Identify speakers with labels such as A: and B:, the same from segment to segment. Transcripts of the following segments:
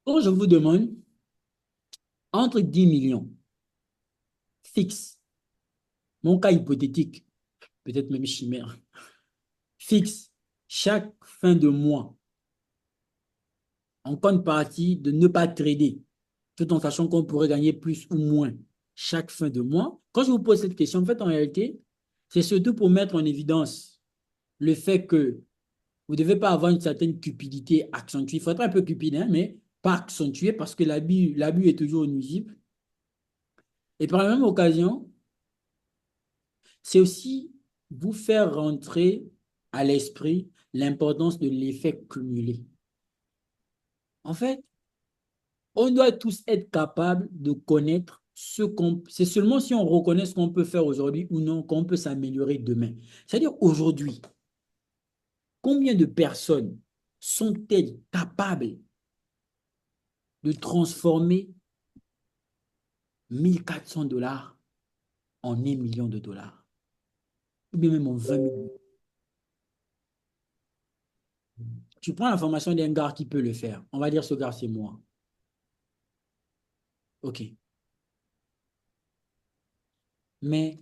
A: Quand je vous demande entre 10 millions fixe, mon cas hypothétique, peut-être même chimère, fixe chaque fin de mois, en contrepartie de ne pas trader, tout en sachant qu'on pourrait gagner plus ou moins chaque fin de mois. Quand je vous pose cette question, en fait, en réalité, c'est surtout pour mettre en évidence le fait que vous ne devez pas avoir une certaine cupidité accentuée. Il faut être un peu cupide, hein, mais pas accentuée parce que l'abus est toujours nuisible. Et par la même occasion, c'est aussi vous faire rentrer à l'esprit l'importance de l'effet cumulé. En fait, on doit tous être capables de connaître ce qu'on... C'est seulement si on reconnaît ce qu'on peut faire aujourd'hui ou non qu'on peut s'améliorer demain. C'est-à-dire aujourd'hui, combien de personnes sont-elles capables de transformer 1 400 $ en 1 million de dollars ou bien même en 20 millions? Tu prends la formation d'un gars qui peut le faire. On va dire ce gars, c'est moi. OK. Mais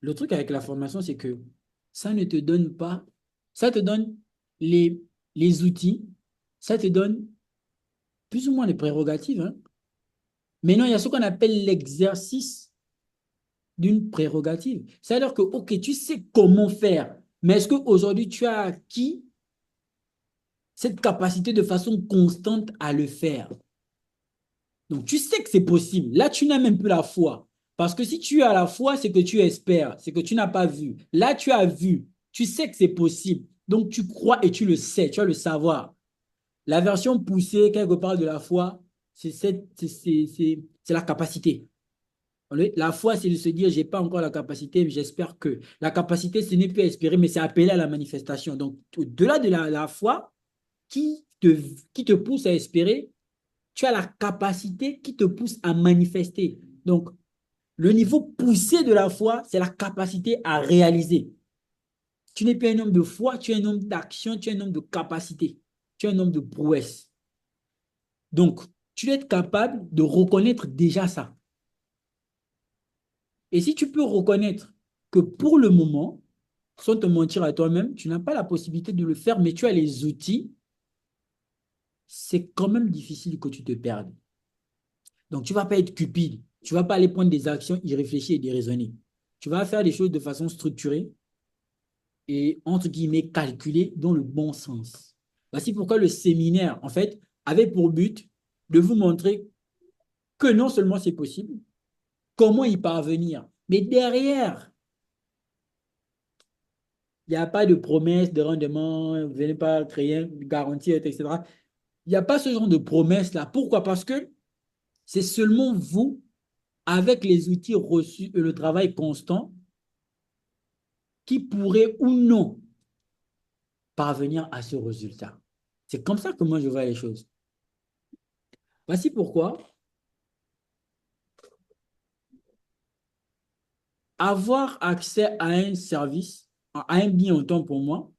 A: le truc avec la formation, c'est que ça ne te donne pas, ça te donne les, les outils, ça te donne plus ou moins les prérogatives, hein. Maintenant, il y a ce qu'on appelle l'exercice d'une prérogative. C'est-à-dire que, OK, tu sais comment faire, mais est-ce qu'aujourd'hui, tu as acquis cette capacité de façon constante à le faire? Donc, tu sais que c'est possible. Là, tu n'as même plus la foi. Parce que si tu as la foi, c'est que tu espères, c'est que tu n'as pas vu. Là, tu as vu. Tu sais que c'est possible. Donc, tu crois et tu le sais, tu as le savoir. La version poussée, quelque part de la foi, c'est la capacité. La foi, c'est de se dire, j'ai pas encore la capacité, mais j'espère que. La capacité, ce n'est plus espérer, mais c'est appeler à la manifestation. Donc, au-delà de la foi, qui te, qui te pousse à espérer, tu as la capacité qui te pousse à manifester. Donc, le niveau poussé de la foi, c'est la capacité à réaliser. Tu n'es plus un homme de foi, tu es un homme d'action, tu es un homme de capacité, tu es un homme de prouesse. Donc, tu dois être capable de reconnaître déjà ça. Et si tu peux reconnaître que pour le moment, sans te mentir à toi-même, tu n'as pas la possibilité de le faire, mais tu as les outils, c'est quand même difficile que tu te perdes. Donc, tu ne vas pas être cupide. Tu ne vas pas aller prendre des actions irréfléchies et déraisonnées. Tu vas faire des choses de façon structurée et, entre guillemets, calculée dans le bon sens. Voici pourquoi le séminaire, en fait, avait pour but de vous montrer que non seulement c'est possible, comment y parvenir, mais derrière, il n'y a pas de promesse de rendement, vous n'allez pas créer une garantie, etc. Il n'y a pas ce genre de promesse-là. Pourquoi? Parce que c'est seulement vous, avec les outils reçus et le travail constant, qui pourrait ou non parvenir à ce résultat. C'est comme ça que moi je vois les choses. Voici pourquoi avoir accès à un service, à un bien autant pour moi,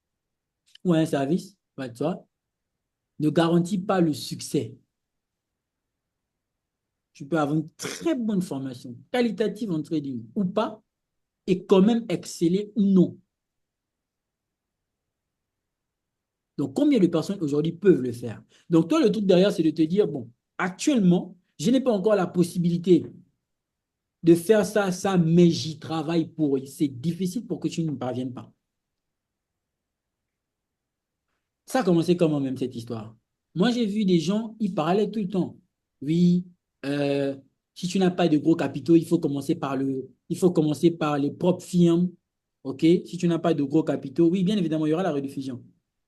A: ou à un service, pas de toi, ne garantit pas le succès. Tu peux avoir une très bonne formation qualitative en trading ou pas, et quand même exceller ou non. Donc, combien de personnes aujourd'hui peuvent le faire? Donc, toi, le truc derrière, c'est de te dire, bon, actuellement, je n'ai pas encore la possibilité de faire ça, mais j'y travaille pour. C'est difficile pour que tu ne parviennes pas. Ça a commencé comment même cette histoire? Moi, j'ai vu des gens, ils parlaient tout le temps. Oui, euh, si tu n'as pas de gros capitaux, il faut commencer par les propres firmes. OK? Si tu n'as pas de gros capitaux, oui, bien évidemment, il y aura la rediffusion.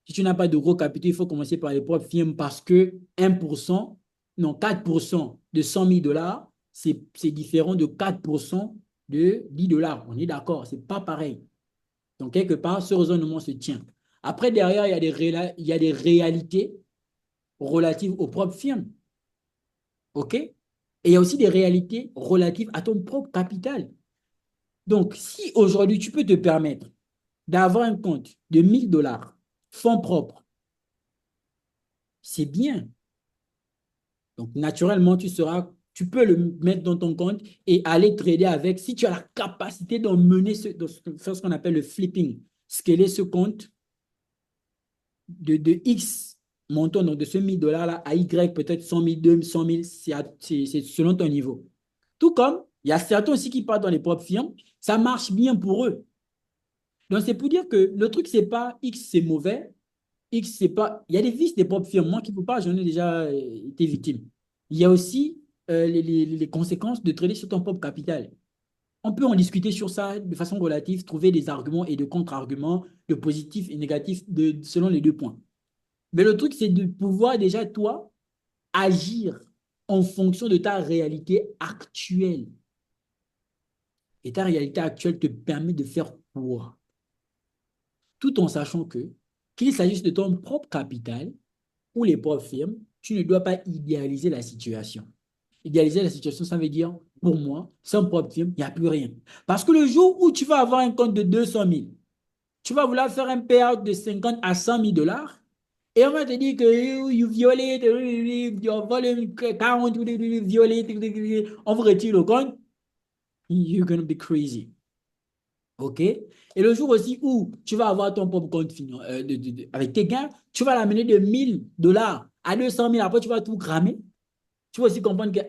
A: Si tu n'as pas de gros capitaux, il faut commencer par les propres firmes parce que 1%, non, 4% de 100 000 $, c'est différent de 4% de 10 $. On est d'accord, c'est pas pareil. Donc, quelque part, ce raisonnement se tient. Après, derrière, il y a des réalités relatives aux propres firmes. OK? Et il y a aussi des réalités relatives à ton propre capital. Donc, si aujourd'hui, tu peux te permettre d'avoir un compte de 1 000 $, fonds propres, c'est bien. Donc, naturellement, tu peux le mettre dans ton compte et aller trader avec si tu as la capacité d'emmener de faire ce qu'on appelle le flipping, scaler ce compte de X montant, donc de ce 1000 $ là à Y, peut-être 100 000, 200 000, c'est selon ton niveau. Tout comme il y a certains aussi qui partent dans les propres firmes, ça marche bien pour eux. Donc, c'est pour dire que le truc, c'est pas X, c'est mauvais. X, c'est pas. Il y a des vices des propres firmes. Moi qui ne peux pas, j'en ai déjà été victime. Il y a aussi les conséquences de trader sur ton propre capital. On peut en discuter sur ça de façon relative, trouver des arguments et des contre-arguments, de positifs et négatifs selon les deux points. Mais le truc, c'est de pouvoir déjà, toi, agir en fonction de ta réalité actuelle. Et ta réalité actuelle te permet de faire quoi? Tout en sachant que, qu'il s'agisse de ton propre capital ou les propres firmes, tu ne dois pas idéaliser la situation. Idéaliser la situation, ça veut dire, pour moi, sans propre firme, il n'y a plus rien. Parce que le jour où tu vas avoir un compte de 200 000, tu vas vouloir faire un payout de 50 à 100 000 $ et on va te dire que you violate your volume count, violate, on vous retire le compte, you're going to be crazy. OK? Et le jour aussi où tu vas avoir ton propre compte avec tes gains, tu vas l'amener de 1000 $ à 200 000. Après, tu vas tout cramer. Tu vas aussi comprendre que,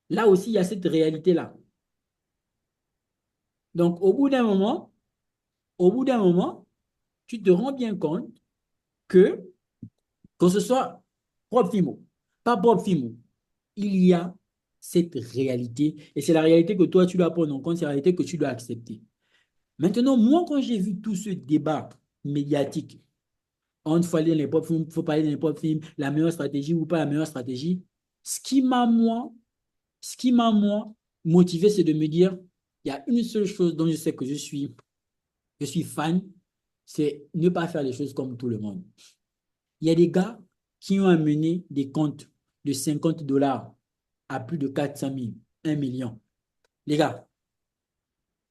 A: là aussi, il y a cette réalité-là. Donc, au bout d'un moment, tu te rends bien compte que ce soit propre FIMO, pas propre FIMO, il y a cette réalité. Et c'est la réalité que toi, tu dois prendre en compte, c'est la réalité que tu dois accepter. Maintenant, moi, quand j'ai vu tout ce débat médiatique, il faut aller dans les propres films, il faut pas aller dans les propres films, la meilleure stratégie ou pas la meilleure stratégie, ce qui m'a, moi, ce qui m'a, moi, motivé, c'est de me dire, il y a une seule chose dont je sais que je suis fan, c'est ne pas faire les choses comme tout le monde. Il y a des gars qui ont amené des comptes de 50 $ à plus de 400 000, 1 million. Les gars,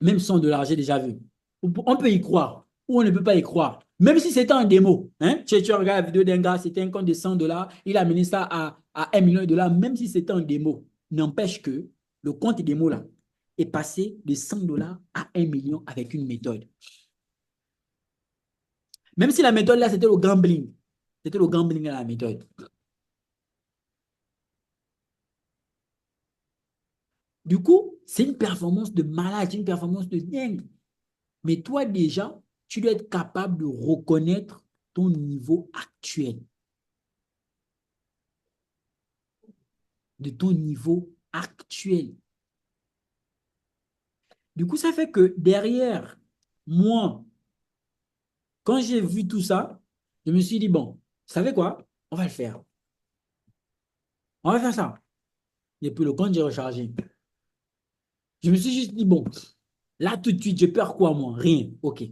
A: même 100 $, j'ai déjà vu. On peut y croire ou on ne peut pas y croire. Même si c'était en démo. Hein? Tu regardes la vidéo d'un gars, c'était un compte de 100 $, il a amené ça à 1 million de $, même si c'était en démo. N'empêche que le compte démo là est passé de 100 $ à 1 million avec une méthode. Même si la méthode là, c'était le gambling. C'était le gambling à la méthode. Du coup, c'est une performance de malade, c'est une performance de dingue. Mais toi, déjà, tu dois être capable de reconnaître ton niveau actuel, de ton niveau actuel. Du coup, ça fait que derrière, moi, quand j'ai vu tout ça, je me suis dit, bon, vous savez quoi? On va le faire. On va faire ça. Et puis le compte, j'ai rechargé. Je me suis juste dit, bon, là, tout de suite, je perds quoi, moi? Rien. OK.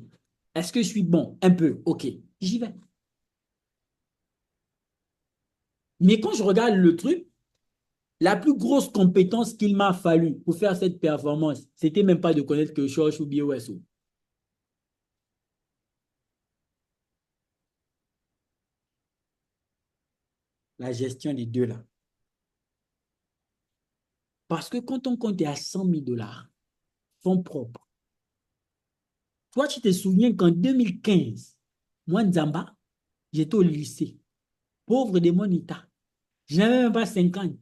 A: Est-ce que je suis bon? Un peu. OK. J'y vais. Mais quand je regarde le truc, la plus grosse compétence qu'il m'a fallu pour faire cette performance, c'était même pas de connaître que Shosh ou BOSO. La gestion des deux là. Parce que quand on compte à 100 000 $, fonds propres, toi, tu te souviens qu'en 2015, moi, Nzamba, j'étais au lycée. Pauvre de mon état. Je n'avais même pas 50.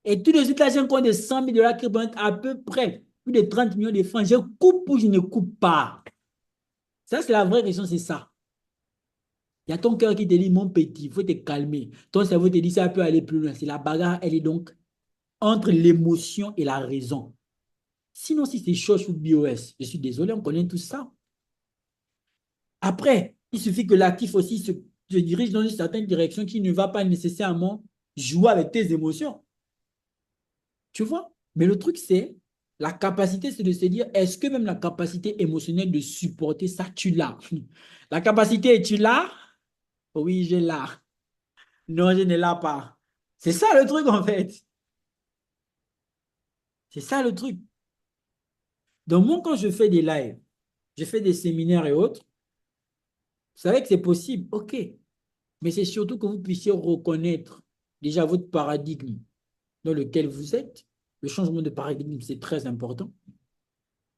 A: Et tout de suite, là, j'ai un compte de 100 000 $ qui représente à peu près plus de 30 millions de francs. Je coupe ou je ne coupe pas? Ça, c'est la vraie question, c'est ça. Il y a ton cœur qui te dit, mon petit, il faut te calmer. Ton cerveau te dit, ça peut aller plus loin. C'est la bagarre, elle est donc entre l'émotion et la raison. Sinon, si c'est Choch ou BOS, je suis désolé, on connaît tout ça. Après, il suffit que l'actif aussi se dirige dans une certaine direction qui ne va pas nécessairement jouer avec tes émotions. Tu vois? Mais le truc, c'est la capacité, c'est de se dire, est-ce que même la capacité émotionnelle de supporter ça, tu l'as? La capacité, tu l'as? Oui, je l'ai. Non, je ne l'ai pas. C'est ça le truc, en fait. C'est ça le truc. Donc, moi, quand je fais des lives, je fais des séminaires et autres, vous savez que c'est possible, ok. Mais c'est surtout que vous puissiez reconnaître déjà votre paradigme dans lequel vous êtes. Le changement de paradigme, c'est très important.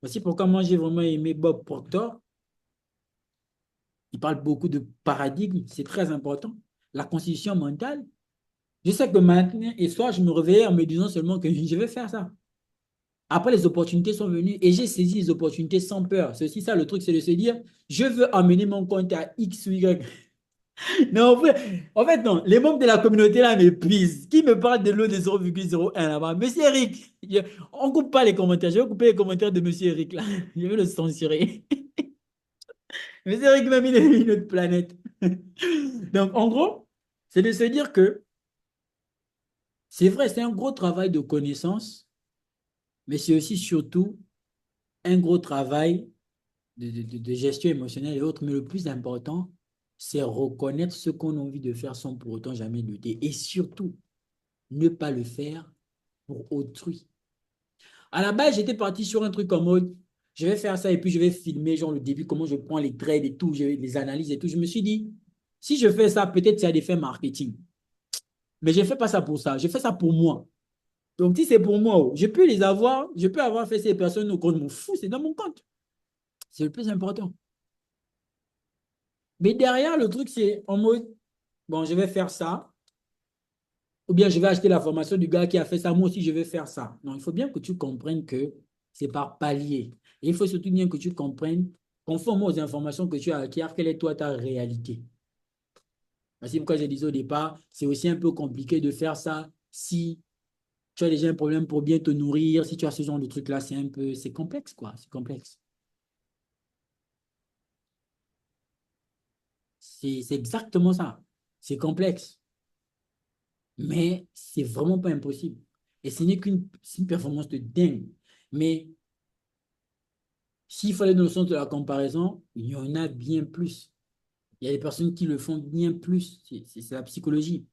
A: Voici pourquoi moi, j'ai vraiment aimé Bob Proctor. Il parle beaucoup de paradigme, c'est très important. La constitution mentale. Je sais que maintenant et soir, je me réveillais en me disant seulement que je vais faire ça. Après, les opportunités sont venues et j'ai saisi les opportunités sans peur. C'est aussi ça le truc, c'est de se dire, je veux amener mon compte à X ou Y. Non, en fait, non, les membres de la communauté là m'épuisent. Qui me parle de l'eau de 0,01 là-bas? Monsieur Eric, on ne coupe pas les commentaires. Je vais couper les commentaires de Monsieur Eric là. Je vais le censurer. Monsieur Eric m'a mis une autre planète. Donc, en gros, c'est de se dire que c'est vrai, c'est un gros travail de connaissance, mais c'est aussi surtout un gros travail de gestion émotionnelle et autres. Mais le plus important, c'est reconnaître ce qu'on a envie de faire sans pour autant jamais lutter. Et surtout, ne pas le faire pour autrui. À la base, j'étais parti sur un truc en mode, je vais faire ça et puis je vais filmer, genre le début, comment je prends les trades et tout, les analyses et tout. Je me suis dit, si je fais ça, peut-être c'est à des fins marketing. Mais je ne fais pas ça pour ça. Je fais ça pour moi. Donc, si c'est pour moi, oh, je peux les avoir, je peux avoir fait ces personnes au compte, m'en fous, c'est dans mon compte. C'est le plus important. Mais derrière, le truc, c'est en mode, bon, je vais faire ça, ou bien je vais acheter la formation du gars qui a fait ça, moi aussi, je vais faire ça. Non, il faut bien que tu comprennes que c'est par palier. Et il faut surtout bien que tu comprennes, conformément aux informations que tu as acquises, quelle est toi ta réalité. C'est pourquoi je disais au départ, c'est aussi un peu compliqué de faire ça si tu as déjà un problème pour bien te nourrir, si tu as ce genre de truc-là, c'est complexe, quoi, c'est complexe. C'est exactement ça. C'est complexe, mais c'est vraiment pas impossible. Et ce n'est c'est une performance de dingue. Mais s'il fallait dans le sens de la comparaison, il y en a bien plus. Il y a des personnes qui le font bien plus. C'est la psychologie.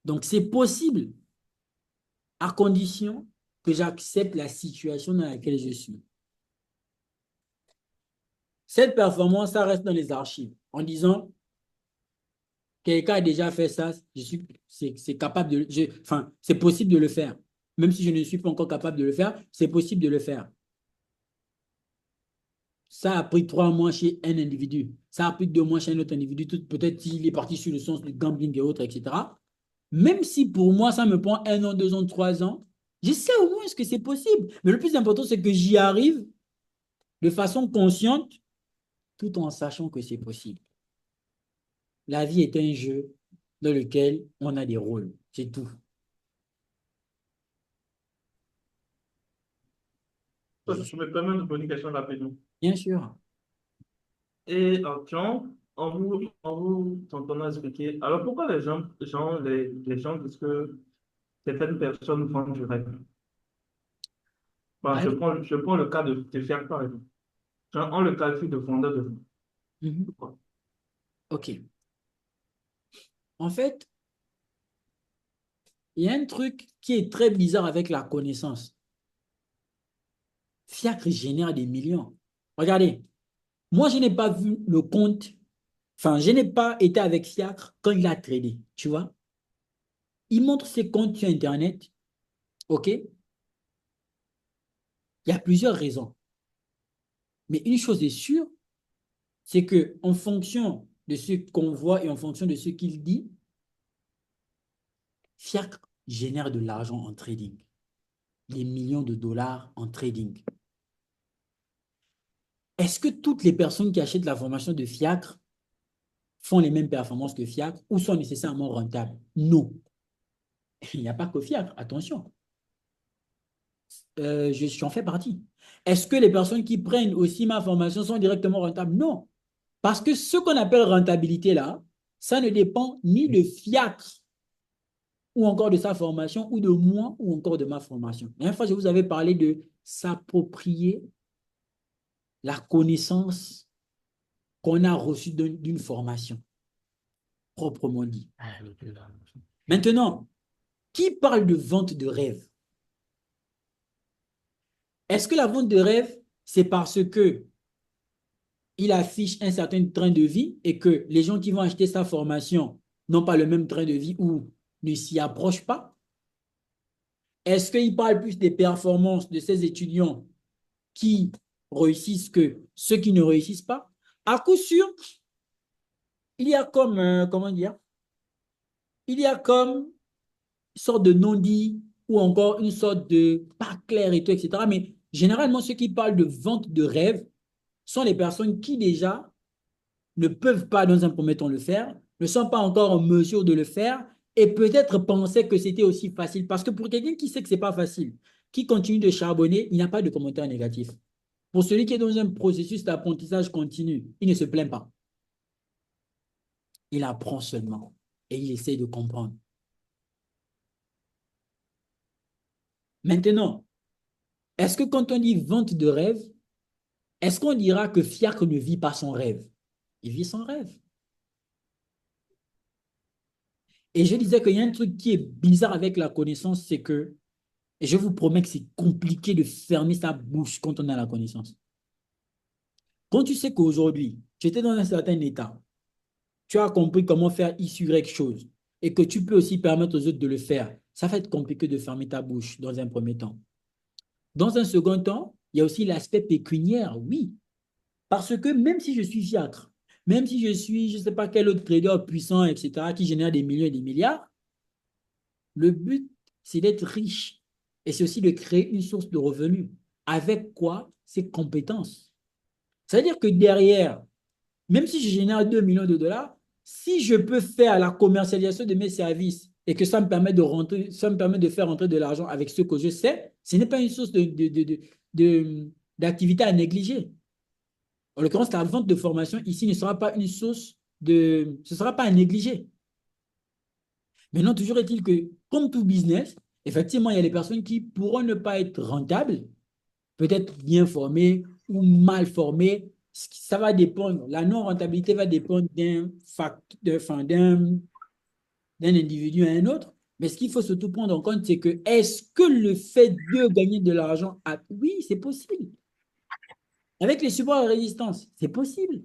A: Donc, c'est possible à condition que j'accepte la situation dans laquelle je suis. Cette performance, ça reste dans les archives en disant, quelqu'un a déjà fait ça, c'est capable enfin, c'est possible de le faire. Même si je ne suis pas encore capable de le faire, c'est possible de le faire. Ça a pris 3 mois chez un individu. Ça a pris 2 mois chez un autre individu. Peut-être qu'il est parti sur le sens du gambling et autres, etc. Même si pour moi, ça me prend 1 an, 2 ans, 3 ans, je sais au moins ce que c'est possible. Mais le plus important, c'est que j'y arrive de façon consciente, tout en sachant que c'est possible. La vie est un jeu dans lequel on a des rôles. C'est tout.
B: Je me permets de poser une question rapidement.
A: Bien sûr.
B: Et Jean, en vous t'entendant expliquer, alors pourquoi les gens disent que certaines personnes vendent du rêve? Bon,
A: Ouais.
B: je prends le cas de faire par exemple. Genre, on le qualifie de vendeur de rêve.
A: Mhm.
B: Pourquoi?
A: OK. En fait, il y a un truc qui est très bizarre avec la connaissance. Fiacre génère des millions. Regardez, moi, je n'ai pas vu le compte, enfin, je n'ai pas été avec Fiacre quand il a tradé, tu vois. Il montre ses comptes sur Internet, OK? Il y a plusieurs raisons. Mais une chose est sûre, c'est que en fonction de ce qu'on voit et en fonction de ce qu'il dit, Fiacre génère de l'argent en trading, des millions de dollars en trading. Est-ce que toutes les personnes qui achètent la formation de Fiacre font les mêmes performances que Fiacre ou sont nécessairement rentables? Non. Il n'y a pas que Fiacre, attention. J'en fais partie. Est-ce que les personnes qui prennent aussi ma formation sont directement rentables? Non. Parce que ce qu'on appelle rentabilité là, ça ne dépend ni de Fiacre ou encore de sa formation ou de moi ou encore de ma formation. La dernière fois, je vous avais parlé de s'approprier la connaissance qu'on a reçue d'une formation, proprement dit. Maintenant, qui parle de vente de rêve? Est-ce que la vente de rêve, c'est parce que il affiche un certain train de vie et que les gens qui vont acheter sa formation n'ont pas le même train de vie ou ne s'y approchent pas? Est-ce qu'ils parlent plus des performances de ces étudiants qui réussissent que ceux qui ne réussissent pas? À coup sûr, il y a comme, comment dire, il y a comme une sorte de non-dit ou encore une sorte de pas clair et tout, etc. Mais généralement, ceux qui parlent de vente de rêve sont les personnes qui déjà ne peuvent pas, dans un premier temps, le faire, ne sont pas encore en mesure de le faire et peut-être pensaient que c'était aussi facile. Parce que pour quelqu'un qui sait que c'est pas facile, qui continue de charbonner, il n'y a pas de commentaire négatif. Pour celui qui est dans un processus d'apprentissage continu, il ne se plaint pas. Il apprend seulement et il essaie de comprendre. Maintenant, est-ce que quand on dit vente de rêve, est-ce qu'on dira que Fiacre ne vit pas son rêve? Il vit son rêve. Et je disais qu'il y a un truc qui est bizarre avec la connaissance, c'est que, et je vous promets que c'est compliqué de fermer sa bouche quand on a la connaissance. Quand tu sais qu'aujourd'hui, tu étais dans un certain état, tu as compris comment faire X, Y chose, et que tu peux aussi permettre aux autres de le faire, ça va être compliqué de fermer ta bouche dans un premier temps. Dans un second temps, il y a aussi l'aspect pécuniaire, oui. Parce que même si je suis fiacre, même si je suis, je ne sais pas quel autre trader puissant, etc., qui génère des millions et des milliards, le but, c'est d'être riche. Et c'est aussi de créer une source de revenus. Avec quoi? Ses compétences. C'est-à-dire que derrière, même si je génère 2 millions de dollars, si je peux faire la commercialisation de mes services et que ça me permet de rentrer, ça me permet de faire rentrer de l'argent avec ce que je sais, ce n'est pas une source d'activité à négliger. En l'occurrence, la vente de formation ici ne sera pas une source de, ce ne sera pas à négliger. Maintenant, toujours est-il que, comme tout business, effectivement, il y a des personnes qui pourront ne pas être rentables, peut-être bien formées ou mal formées. Ça va dépendre, la non-rentabilité va dépendre d'un individu à un autre. Mais ce qu'il faut surtout prendre en compte, c'est que est-ce que le fait de gagner de l'argent, oui, c'est possible. Avec les supports à résistance, c'est possible.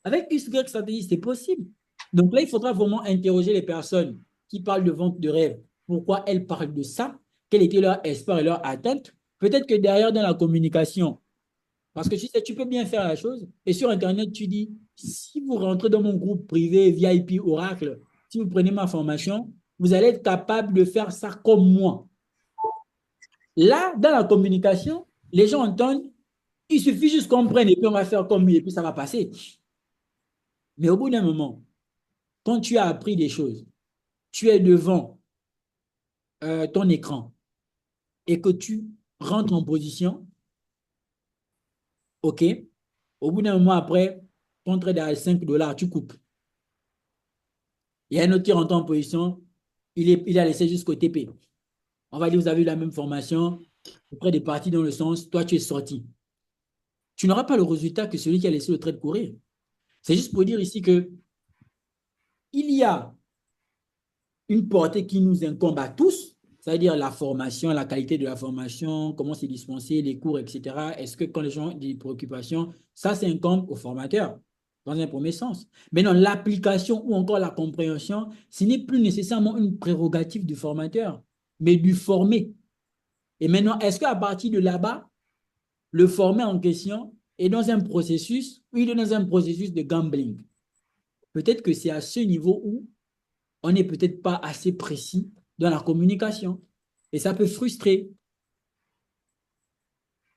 A: Avec XY stratégie, c'est possible. Donc là, il faudra vraiment interroger les personnes qui parlent de vente de rêve. Pourquoi elles parlent de ça? Quel était leur espoir et leur attente? Peut-être que derrière, dans la communication, parce que tu sais, tu peux bien faire la chose, et sur Internet, tu dis, si vous rentrez dans mon groupe privé VIP Oracle, si vous prenez ma formation, vous allez être capable de faire ça comme moi. Là, dans la communication, les gens entendent, il suffit juste qu'on prenne et puis on va faire comme lui, et puis ça va passer. Mais au bout d'un moment, quand tu as appris des choses, tu es devant ton écran et que tu rentres en position, OK, au bout d'un moment après, ton trade à 5 dollars, tu coupes. Il y a un autre qui rentre en position, il a laissé jusqu'au TP. On va dire, vous avez eu la même formation, le des parties dans le sens, toi tu es sorti. Tu n'auras pas le résultat que celui qui a laissé le trade courir. C'est juste pour dire ici que il y a une portée qui nous incombe à tous, c'est-à-dire la formation, la qualité de la formation, comment c'est dispensé, les cours, etc. Est-ce que quand les gens ont des préoccupations, ça incombe au formateur, dans un premier sens. Mais non, l'application ou encore la compréhension, ce n'est plus nécessairement une prérogative du formateur, mais du formé. Et maintenant, est-ce qu'à partir de là-bas, le formé en question est dans un processus, ou il est dans un processus de gambling? Peut-être que c'est à ce niveau où on n'est peut-être pas assez précis dans la communication. Et ça peut frustrer.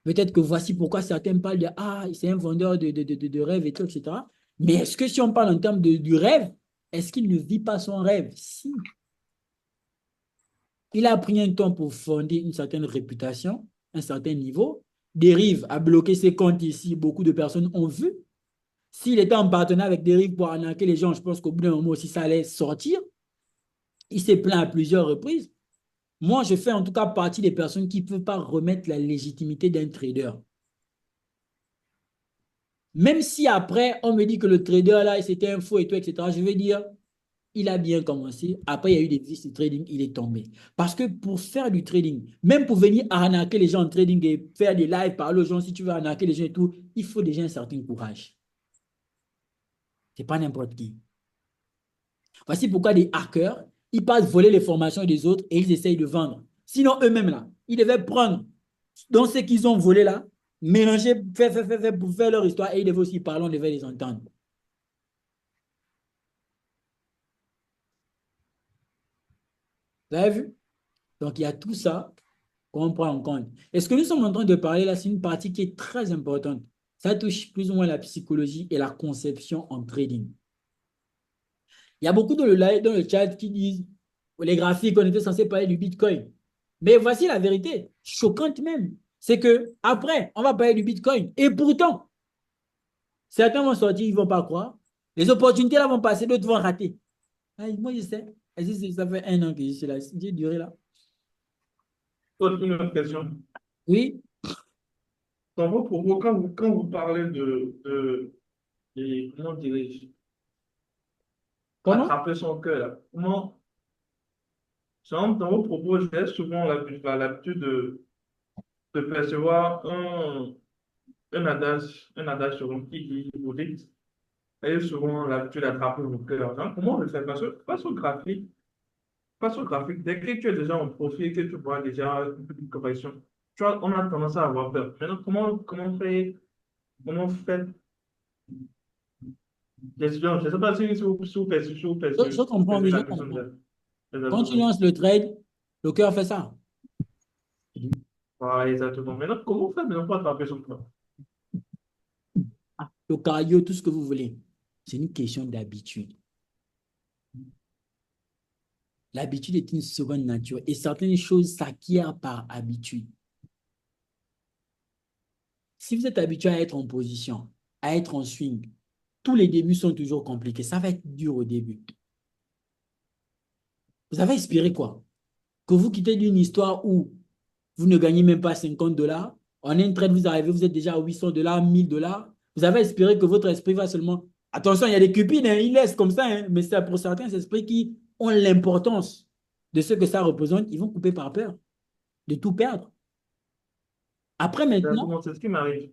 A: Peut-être que voici pourquoi certains parlent de ah, c'est un vendeur de rêves et tout, etc. Mais est-ce que si on parle en termes du rêve, est-ce qu'il ne vit pas son rêve? Si. Il a pris un temps pour fonder une certaine réputation, un certain niveau, Dérive a bloqué ses comptes ici, beaucoup de personnes ont vu. S'il était en partenariat avec Dérive pour arnaquer les gens, je pense qu'au bout d'un moment aussi, ça allait sortir. Il s'est plaint à plusieurs reprises. Moi, je fais en tout cas partie des personnes qui ne peuvent pas remettre la légitimité d'un trader. Même si après, on me dit que le trader, là, c'était un faux et tout, etc., je vais dire, il a bien commencé. Après, il y a eu des vices de trading, il est tombé. Parce que pour faire du trading, même pour venir arnaquer les gens en trading et faire des lives, parler aux gens, si tu veux arnaquer les gens et tout, il faut déjà un certain courage. Ce n'est pas n'importe qui. Voici pourquoi des hackers, ils passent voler les formations des autres et ils essayent de vendre. Sinon, eux-mêmes, là, ils devaient prendre dans ce qu'ils ont volé là, mélanger, faire pour faire leur histoire et ils devaient aussi parler, on devait les entendre. Vous avez vu? Donc, il y a tout ça qu'on prend en compte. Et ce que nous sommes en train de parler là, c'est une partie qui est très importante. Ça touche plus ou moins la psychologie et la conception en trading. Il y a beaucoup dans le chat qui disent les graphiques, on était censé parler du Bitcoin. Mais voici la vérité, choquante même. C'est que après, on va parler du Bitcoin. Et pourtant, certains vont sortir, ils ne vont pas croire. Les opportunités là vont passer, d'autres vont rater. Aïe, moi, je sais. Ça fait 1 an que je suis là. J'ai duré là.
B: Une autre question.
A: Oui,
B: Dans vos propos, quand vous parlez comment dirais-je,
A: comment?
B: attraper son cœur, là, dans vos propos, j'ai souvent l'habitude de percevoir un adage sur qui dit, vous dites, et souvent l'habitude d'attraper mon cœur. Donc, comment on le fait? Parce que face au graphique, dès que tu es déjà en profil, que tu vois déjà une petite correction, tu vois, on a tendance à avoir peur. Maintenant, comment faire gestion? Je ne sais pas
A: Je
B: si vous
A: comprends,
B: posez
A: oui, je
B: la question
A: comprends.
B: des
A: Quand tu
B: assurances.
A: lances le trade, le cœur fait ça.
B: Voilà, exactement. Maintenant, comment faire maintenant pour attraper son cœur?
A: Ah, le cardio, tout ce que vous voulez. C'est une question d'habitude. L'habitude est une seconde nature et certaines choses s'acquièrent par habitude. Si vous êtes habitué à être en position, à être en swing, tous les débuts sont toujours compliqués. Ça va être dur au début. Vous avez espéré quoi? Que vous quittez d'une histoire où vous ne gagnez même pas 50 dollars. En un trade, vous arrivez, vous êtes déjà à 800 dollars, 1000 dollars. Vous avez espéré que votre esprit va seulement. Attention, il y a des cupines, hein, ils laissent comme ça, hein, mais c'est pour certains esprits qui ont l'importance de ce que ça représente, ils vont couper par peur de tout perdre. Après, maintenant,
B: Exactement, c'est ce qui m'arrive.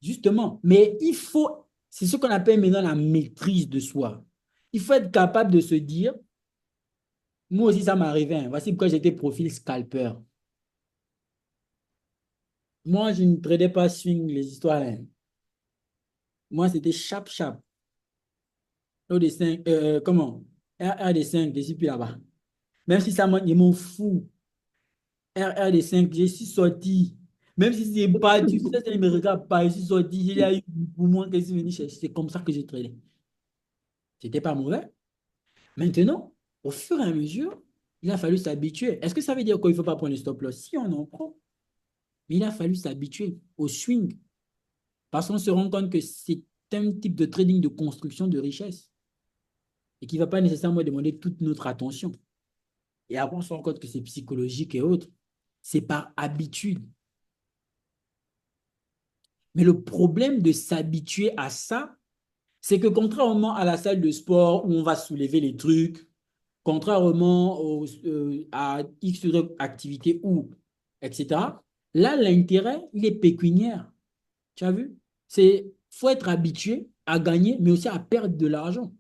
A: justement, mais il faut, c'est ce qu'on appelle maintenant la maîtrise de soi. Il faut être capable de se dire, moi aussi ça m'est arrivé, hein. Voici pourquoi j'étais profil scalper. Moi, je ne tradais pas swing les histoires, hein. Moi, c'était chap. OD5, comment? RRD5, je suis plus là-bas. Même si ça je m'en fous. RRD5, je suis sorti. Même si c'est pas du ça, ça ne me regarde pas. Je suis sorti, il y a eu pour moi que je suis venu chercher. C'est comme ça que j'ai tradé. C'était pas mauvais. Maintenant, au fur et à mesure, il a fallu s'habituer. Est-ce que ça veut dire qu'il ne faut pas prendre le stop loss? Si on en prend, mais il a fallu s'habituer au swing. Parce qu'on se rend compte que c'est un type de trading de construction de richesse et qui ne va pas nécessairement demander toute notre attention. Et après, on se rend compte que c'est psychologique et autres. C'est par habitude. Mais le problème de s'habituer à ça, c'est que contrairement à la salle de sport où on va soulever les trucs, contrairement à X activité ou, etc., là, l'intérêt, il est pécuniaire. Tu as vu? C'est, faut être habitué à gagner, mais aussi à perdre de l'argent.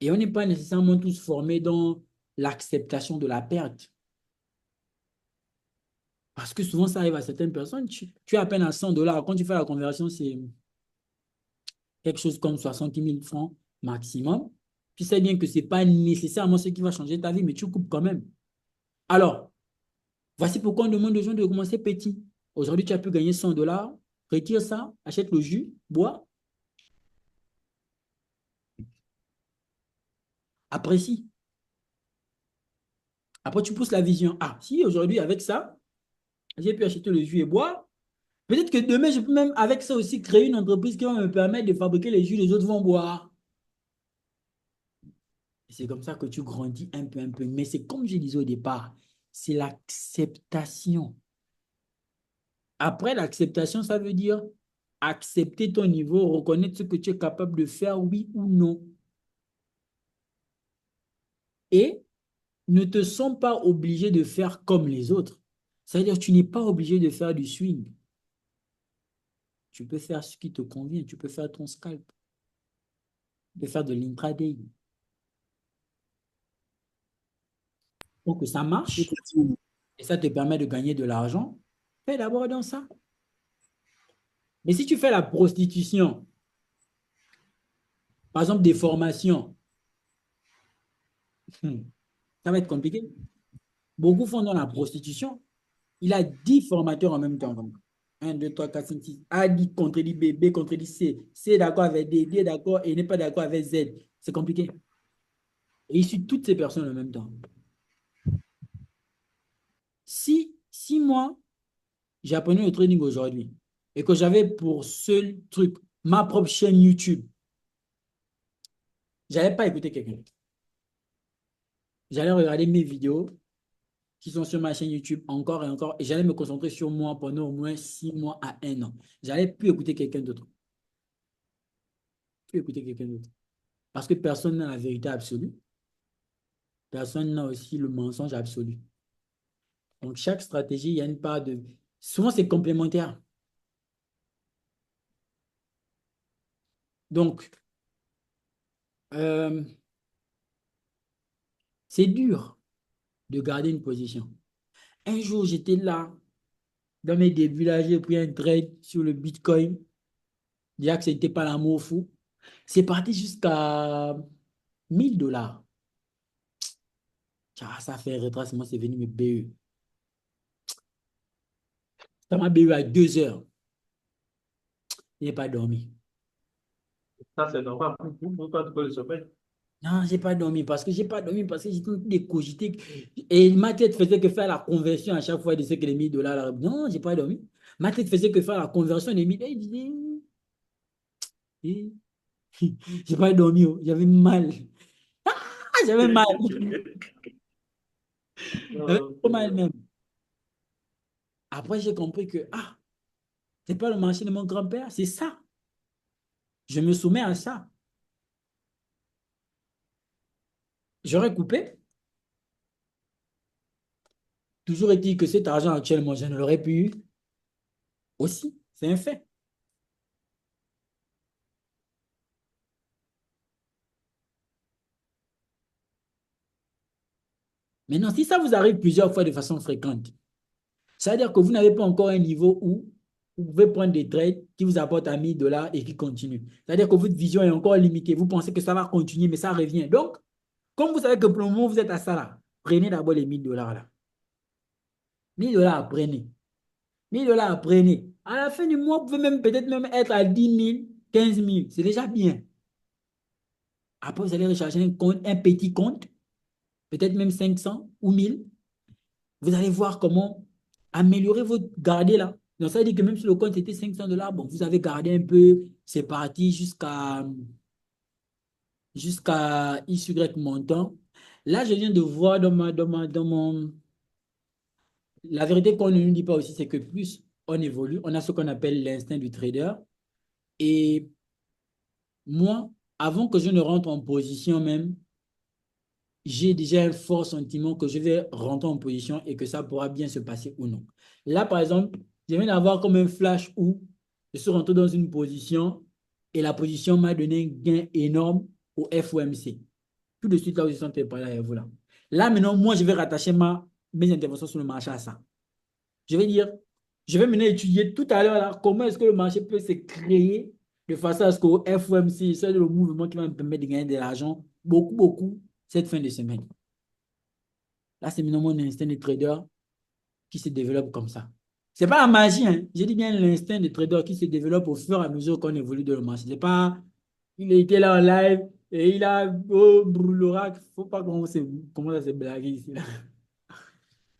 A: Et on n'est pas nécessairement tous formés dans l'acceptation de la perte. Parce que souvent, ça arrive à certaines personnes. Tu es à peine à 100 dollars. Quand tu fais la conversion, c'est quelque chose comme 60 000 francs maximum. Tu sais bien que ce n'est pas nécessairement ce qui va changer ta vie, mais tu coupes quand même. Alors, voici pourquoi on demande aux gens de commencer petit. Aujourd'hui, tu as pu gagner 100 dollars. Retire ça, achète le jus, bois, apprécie. Après, tu pousses la vision. Ah, si aujourd'hui, avec ça, j'ai pu acheter le jus et boire. Peut-être que demain, je peux même, avec ça aussi, créer une entreprise qui va me permettre de fabriquer les jus, les autres vont boire. Et c'est comme ça que tu grandis un peu, un peu. Mais c'est comme je disais au départ, c'est l'acceptation. Après l'acceptation, ça veut dire accepter ton niveau, reconnaître ce que tu es capable de faire, oui ou non. Et ne te sens pas obligé de faire comme les autres. C'est-à-dire que tu n'es pas obligé de faire du swing. Tu peux faire ce qui te convient. Tu peux faire ton scalp. Tu peux faire de l'intraday. pour que ça marche et ça te permet de gagner de l'argent, fais d'abord dans ça. Mais si tu fais la prostitution, par exemple des formations, ça va être compliqué. Beaucoup font dans la prostitution. Il a 10 formateurs en même temps. Donc. 1, 2, 3, 4, 5, 6. A dit contredit B, B contredit C. C est d'accord avec D, D est d'accord et n'est pas d'accord avec Z. C'est compliqué. Et il suit toutes ces personnes en même temps. Si moi, j'apprenais le trading aujourd'hui et que j'avais pour seul truc ma propre chaîne YouTube, je n'allais pas écouter quelqu'un. J'allais regarder mes vidéos qui sont sur ma chaîne YouTube encore et encore et j'allais me concentrer sur moi pendant au moins 6 mois à 1 an. J'allais plus écouter quelqu'un d'autre. Plus écouter quelqu'un d'autre. Parce que personne n'a la vérité absolue. Personne n'a aussi le mensonge absolu. Donc, chaque stratégie, il y a une part de... Souvent, c'est complémentaire. Donc, euh, c'est dur de garder une position. Un jour, j'étais là, dans mes débuts, là, j'ai pris un trade sur le Bitcoin. Déjà que ce n'était pas l'amour fou. C'est parti jusqu'à 1 000 $. Ah, ça fait un retracement, c'est venu me BE. Ça m'a BE à 2 heures. Je n'ai pas dormi.
B: Ça, c'est normal. Pourquoi tu peux le sommeil?
A: Non, j'ai pas dormi parce que j'ai pas dormi parce que j'étais en train de cogiter et ma tête faisait que faire la conversion à chaque fois de ce que les 1 000 $ là. Non, j'ai pas dormi. Ma tête faisait que faire la conversion des 1 000 $. Eh, j'ai pas dormi, oh. J'avais mal. Ah, j'avais mal. J'avais trop mal même. Après, j'ai compris que c'est pas le marché de mon grand-père, c'est ça. Je me soumets à ça. J'aurais coupé. Toujours est-il que cet argent actuellement, je ne l'aurais plus eu aussi. C'est un fait. Maintenant, si ça vous arrive plusieurs fois de façon fréquente, ça veut dire que vous n'avez pas encore un niveau où vous pouvez prendre des trades qui vous apportent à 1 000 $ et qui continuent. C'est-à-dire que votre vision est encore limitée. Vous pensez que ça va continuer, mais ça revient. Donc, comme vous savez que pour le moment, vous êtes à ça là, prenez d'abord les 1 000 $ là. 1 000 $, prenez. 1 000 $ prenez. À la fin du mois, vous pouvez même peut-être même être à 10 000, 15 000. C'est déjà bien. Après, vous allez recharger un compte, un petit compte, peut-être même 500 ou 1 000. Vous allez voir comment améliorer votre garder là. Donc, ça veut dire que même si le compte était 500 $, bon, vous avez gardé un peu, c'est parti jusqu'à Y montant. Là, je viens de voir dans mon... La vérité qu'on ne nous dit pas aussi, c'est que plus on évolue, on a ce qu'on appelle l'instinct du trader. Et moi, avant que je ne rentre en position même, j'ai déjà un fort sentiment que je vais rentrer en position et que ça pourra bien se passer ou non. Là, par exemple, je viens d'avoir comme un flash où je suis rentré dans une position et la position m'a donné un gain énorme au FOMC. Tout de suite, là où je suis en train de parler avec vous là. Là, maintenant, moi, je vais rattacher mes interventions sur le marché à ça. Je vais dire, je vais maintenant étudier tout à l'heure là, comment est-ce que le marché peut se créer de façon à ce qu'au FOMC, c'est le mouvement qui va me permettre de gagner de l'argent, beaucoup, beaucoup, cette fin de semaine. Là, c'est maintenant mon instinct de trader qui se développe comme ça. C'est pas la magie, hein. Je dis bien l'instinct de trader qui se développe au fur et à mesure qu'on évolue dans le marché. C'est pas, il était là en live et il a, oh, l'oracle. Faut pas comment ça se blaguer ici, là.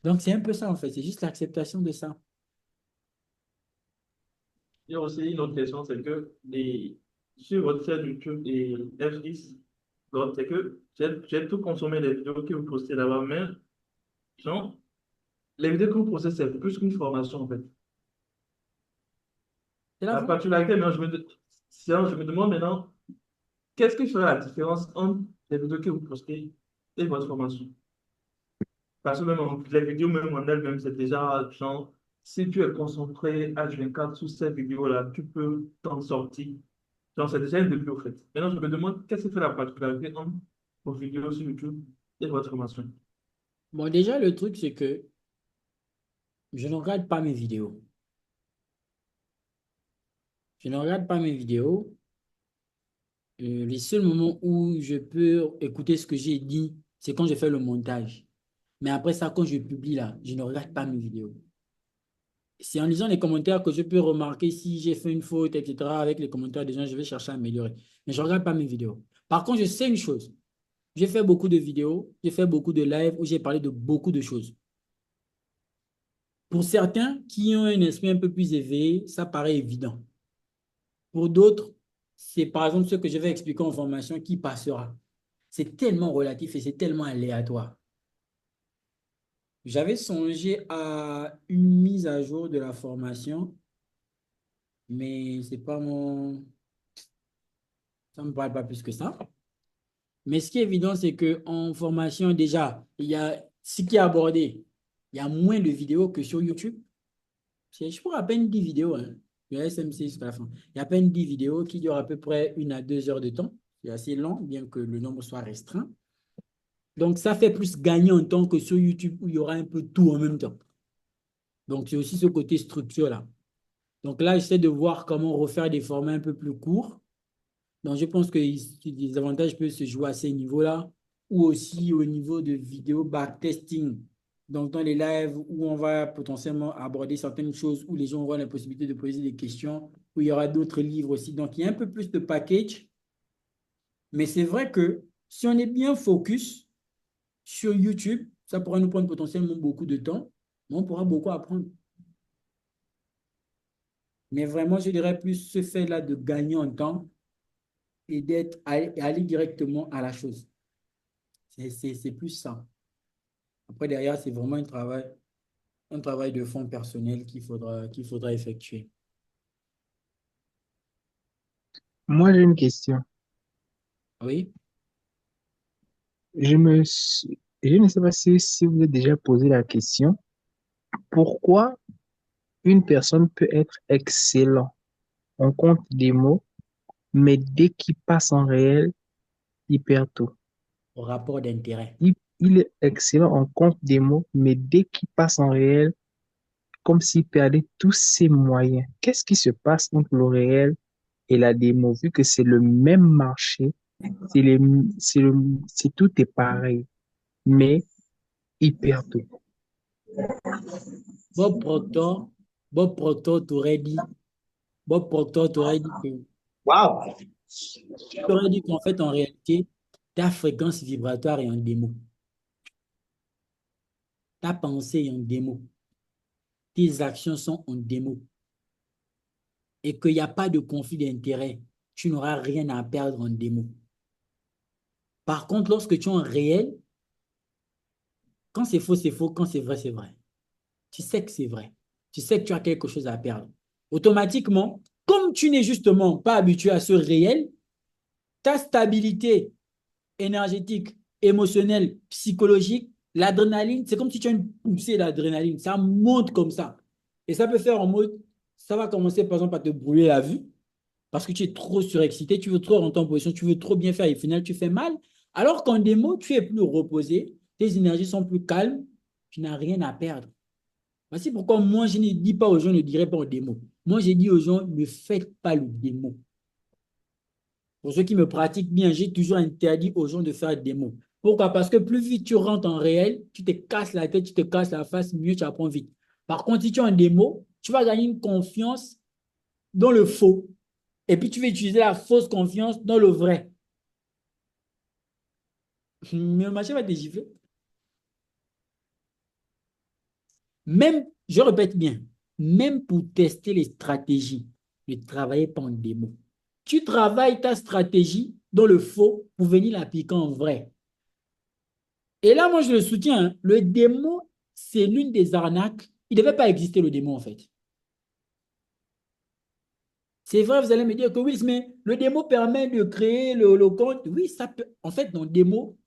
A: Donc, c'est un peu ça, en fait. C'est juste l'acceptation de ça.
B: Il y a aussi une autre question, c'est que sur votre chaîne YouTube et FX, donc c'est que j'ai tout consommé les vidéos que vous postez là-bas, mais genre, les vidéos que vous postez, c'est plus qu'une formation en fait.
A: C'est la
B: La
A: fin.
B: particularité, mais sinon, je me demande maintenant, qu'est-ce qui ferait la différence entre les vidéos que vous postez et votre formation? Parce que même les vidéos, même en elles-mêmes, c'est déjà genre, si tu es concentré H24 sur ces vidéos-là, tu peux t'en sortir. Genre, c'est déjà un début, au fait. Maintenant, je me demande qu'est-ce qui fait la particularité entre vos vidéos sur YouTube et votre formation.
A: Bon, déjà, le truc, c'est que je ne regarde pas mes vidéos. Je ne regarde pas mes vidéos. Les seuls moments où je peux écouter ce que j'ai dit, c'est quand je fais le montage. Mais après ça, quand je publie là, je ne regarde pas mes vidéos. C'est en lisant les commentaires que je peux remarquer si j'ai fait une faute, etc. Avec les commentaires des gens, je vais chercher à améliorer. Mais je ne regarde pas mes vidéos. Par contre, je sais une chose. J'ai fait beaucoup de vidéos, j'ai fait beaucoup de lives où j'ai parlé de beaucoup de choses. Pour certains qui ont un esprit un peu plus éveillé, ça paraît évident. Pour d'autres, c'est par exemple ce que je vais expliquer en formation qui passera. C'est tellement relatif et c'est tellement aléatoire. J'avais songé à une mise à jour de la formation, mais c'est pas mon... Ça ne me parle pas plus que ça. Mais ce qui est évident, c'est qu'en formation, déjà, il y a ce qui est abordé. Il y a moins de vidéos que sur YouTube. Je crois à peine 10 vidéos, hein. Le SMC jusqu'à la fin. Il y a à peine 10 vidéos qui durent à peu près 1 à 2 heures de temps. C'est assez long, bien que le nombre soit restreint. Donc, ça fait plus gagner en temps que sur YouTube où il y aura un peu tout en même temps. Donc, c'est aussi ce côté structure-là. Donc là, j'essaie de voir comment refaire des formats un peu plus courts. Donc, je pense que les avantages peuvent se jouer à ces niveaux-là ou aussi au niveau de vidéo backtesting. Donc, dans les lives où on va potentiellement aborder certaines choses, où les gens auront la possibilité de poser des questions, où il y aura d'autres livres aussi. Donc, il y a un peu plus de package. Mais c'est vrai que si on est bien focus sur YouTube, ça pourra nous prendre potentiellement beaucoup de temps, mais on pourra beaucoup apprendre. Mais vraiment, je dirais plus ce fait-là de gagner en temps et aller directement à la chose. C'est plus ça. Après, derrière, c'est vraiment un travail de fond personnel qu'il faudra effectuer.
C: Moi, j'ai une question.
A: Oui,
C: Je ne sais pas si vous avez déjà posé la question. Pourquoi une personne peut être excellent en compte des mots, mais dès qu'il passe en réel, il perd tout.
A: au rapport d'intérêt.
C: Il est excellent en compte des mots, mais dès qu'il passe en réel, comme s'il perdait tous ses moyens. Qu'est-ce qui se passe entre le réel et la démo, vu que c'est le même marché, c'est les, c'est tout est pareil, mais il perd tout.
A: Bob Proctor, Bob Proctor t'aurait dit, Bob Proctor t'aurait dit qu'en fait, en réalité, ta fréquence vibratoire est en démo. Ta pensée est en démo. Tes actions sont en démo. Et qu'il n'y a pas de conflit d'intérêt. Tu n'auras rien à perdre en démo. Par contre, lorsque tu es en réel, quand c'est faux, c'est faux. Quand c'est vrai, c'est vrai. Tu sais que c'est vrai. Tu sais que tu as quelque chose à perdre. Automatiquement, comme tu n'es justement pas habitué à ce réel, ta stabilité énergétique, émotionnelle, psychologique, l'adrénaline, c'est comme si tu as une poussée d'adrénaline. Ça monte comme ça. Et ça peut faire en mode, ça va commencer par exemple à te brûler la vue parce que tu es trop surexcité, tu veux trop rentrer en position, tu veux trop bien faire et au final, tu fais mal. Alors qu'en démo, tu es plus reposé, tes énergies sont plus calmes, tu n'as rien à perdre. Voici pourquoi moi, je ne dis pas aux gens, ne dirais pas en démo. Moi, j'ai dit aux gens, ne faites pas le démo. Pour ceux qui me pratiquent bien, j'ai toujours interdit aux gens de faire des démo. Pourquoi? Parce que plus vite tu rentres en réel, tu te casses la tête, tu te casses la face, mieux tu apprends vite. Par contre, si tu es en démo, tu vas gagner une confiance dans le faux. Et puis tu vas utiliser la fausse confiance dans le vrai. Mais le marché va te gifler. Même, je répète bien, même pour tester les stratégies, ne travaillez pas en démo. Tu travailles ta stratégie dans le faux pour venir l'appliquer en vrai. Et là, moi, je le soutiens, hein. Le démo, c'est l'une des arnaques. Il ne devait pas exister le démo, en fait. C'est vrai, vous allez me dire que oui, mais le démo permet de créer le compte. Oui, ça peut. En fait, dans le démo,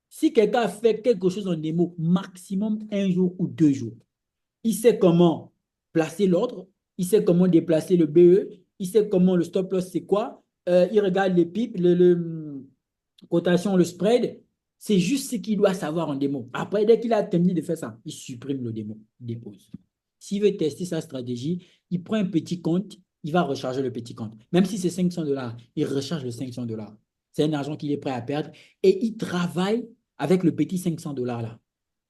A: si quelqu'un a fait quelque chose en démo, maximum 1 jour ou 2 jours, il sait comment placer l'ordre, il sait comment déplacer le BE, il sait comment le stop loss c'est quoi, il regarde les pipes, cotation, le spread. C'est juste ce qu'il doit savoir en démo. Après, dès qu'il a terminé de faire ça, il supprime le démo, il dépose. S'il veut tester sa stratégie, il prend un petit compte, il va recharger le petit compte. Même si c'est 500 $, il recharge le 500 $. C'est un argent qu'il est prêt à perdre et il travaille avec le petit 500 $ là.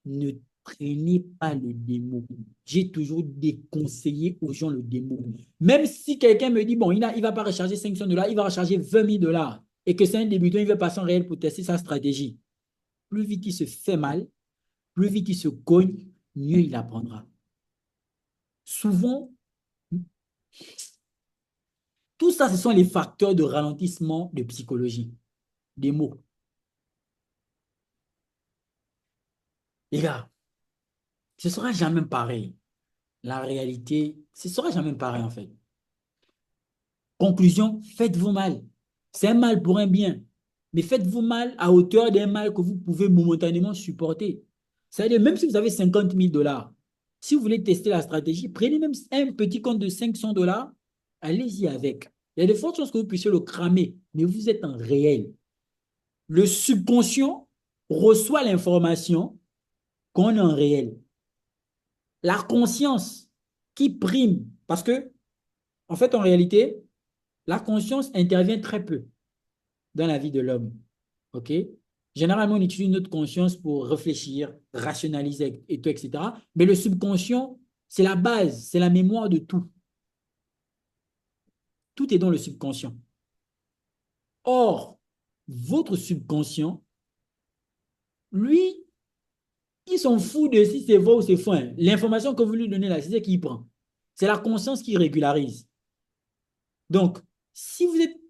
A: Ne traînez pas le démo. J'ai toujours déconseillé aux gens le démo. Même si quelqu'un me dit, bon, il ne va pas recharger 500 $, il va recharger 20 000 $ et que c'est un débutant, il veut passer en réel pour tester sa stratégie. Plus vite il se fait mal, plus vite il se cogne, mieux il apprendra. Souvent, tout ça, ce sont les facteurs de ralentissement de psychologie, des mots. Les gars, ce ne sera jamais pareil. La réalité, ce ne sera jamais pareil en fait. Conclusion, faites-vous mal. C'est un mal pour un bien. Mais faites-vous mal à hauteur d'un mal que vous pouvez momentanément supporter. C'est-à-dire, même si vous avez 50 000 $, si vous voulez tester la stratégie, prenez même un petit compte de 500 $, allez-y avec. Il y a de fortes chances que vous puissiez le cramer, mais vous êtes en réel. Le subconscient reçoit l'information qu'on est en réel. La conscience qui prime, parce que, en fait, en réalité, la conscience intervient très peu dans la vie de l'homme. OK? Généralement, on utilise notre conscience pour réfléchir, rationaliser et tout, etc. Mais le subconscient, c'est la base, c'est la mémoire de tout. Tout est dans le subconscient. Or, votre subconscient, lui, il s'en fout de si c'est vrai ou c'est faux. L'information que vous lui donnez là, c'est ce qu'il prend. C'est la conscience qui régularise. Donc, si vous êtes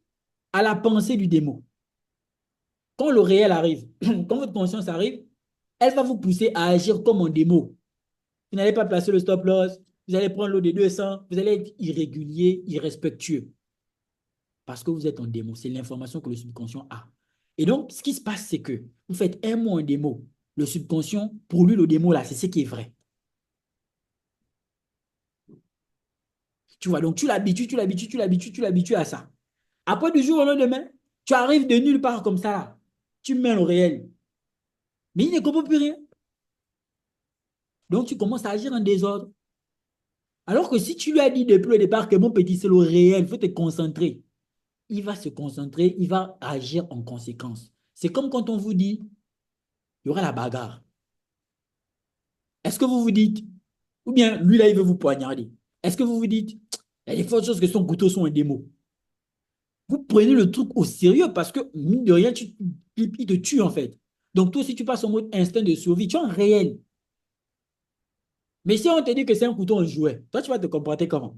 A: à la pensée du démon, quand le réel arrive, quand votre conscience arrive, elle va vous pousser à agir comme un démon. Vous n'allez pas placer le stop loss, vous allez prendre l'eau des 200, vous allez être irrégulier, irrespectueux. Parce que vous êtes en démo. C'est l'information que le subconscient a. Et donc, ce qui se passe, c'est que vous faites un mot en démo. Le subconscient, pour lui, le démo, là, c'est ce qui est vrai. Tu vois, donc tu l'habitues à ça. Après, du jour au lendemain, tu arrives de nulle part comme ça, là. Tu mets le réel. Mais il ne comprend plus rien. Donc, tu commences à agir en désordre. Alors que si tu lui as dit depuis le départ que mon petit, c'est le réel, il faut te concentrer. Il va se concentrer, il va agir en conséquence. C'est comme quand on vous dit, il y aura la bagarre. Est-ce que vous vous dites, ou bien lui là, il veut vous poignarder. Est-ce que vous vous dites, il y a des fortes choses que son couteau sont un démo. Vous prenez le truc au sérieux parce que, mine de rien, il te tue en fait. Donc toi, si tu passes en mode instinct de survie, tu es en réel. Mais si on te dit que c'est un couteau en jouet, toi, tu vas te comporter comment?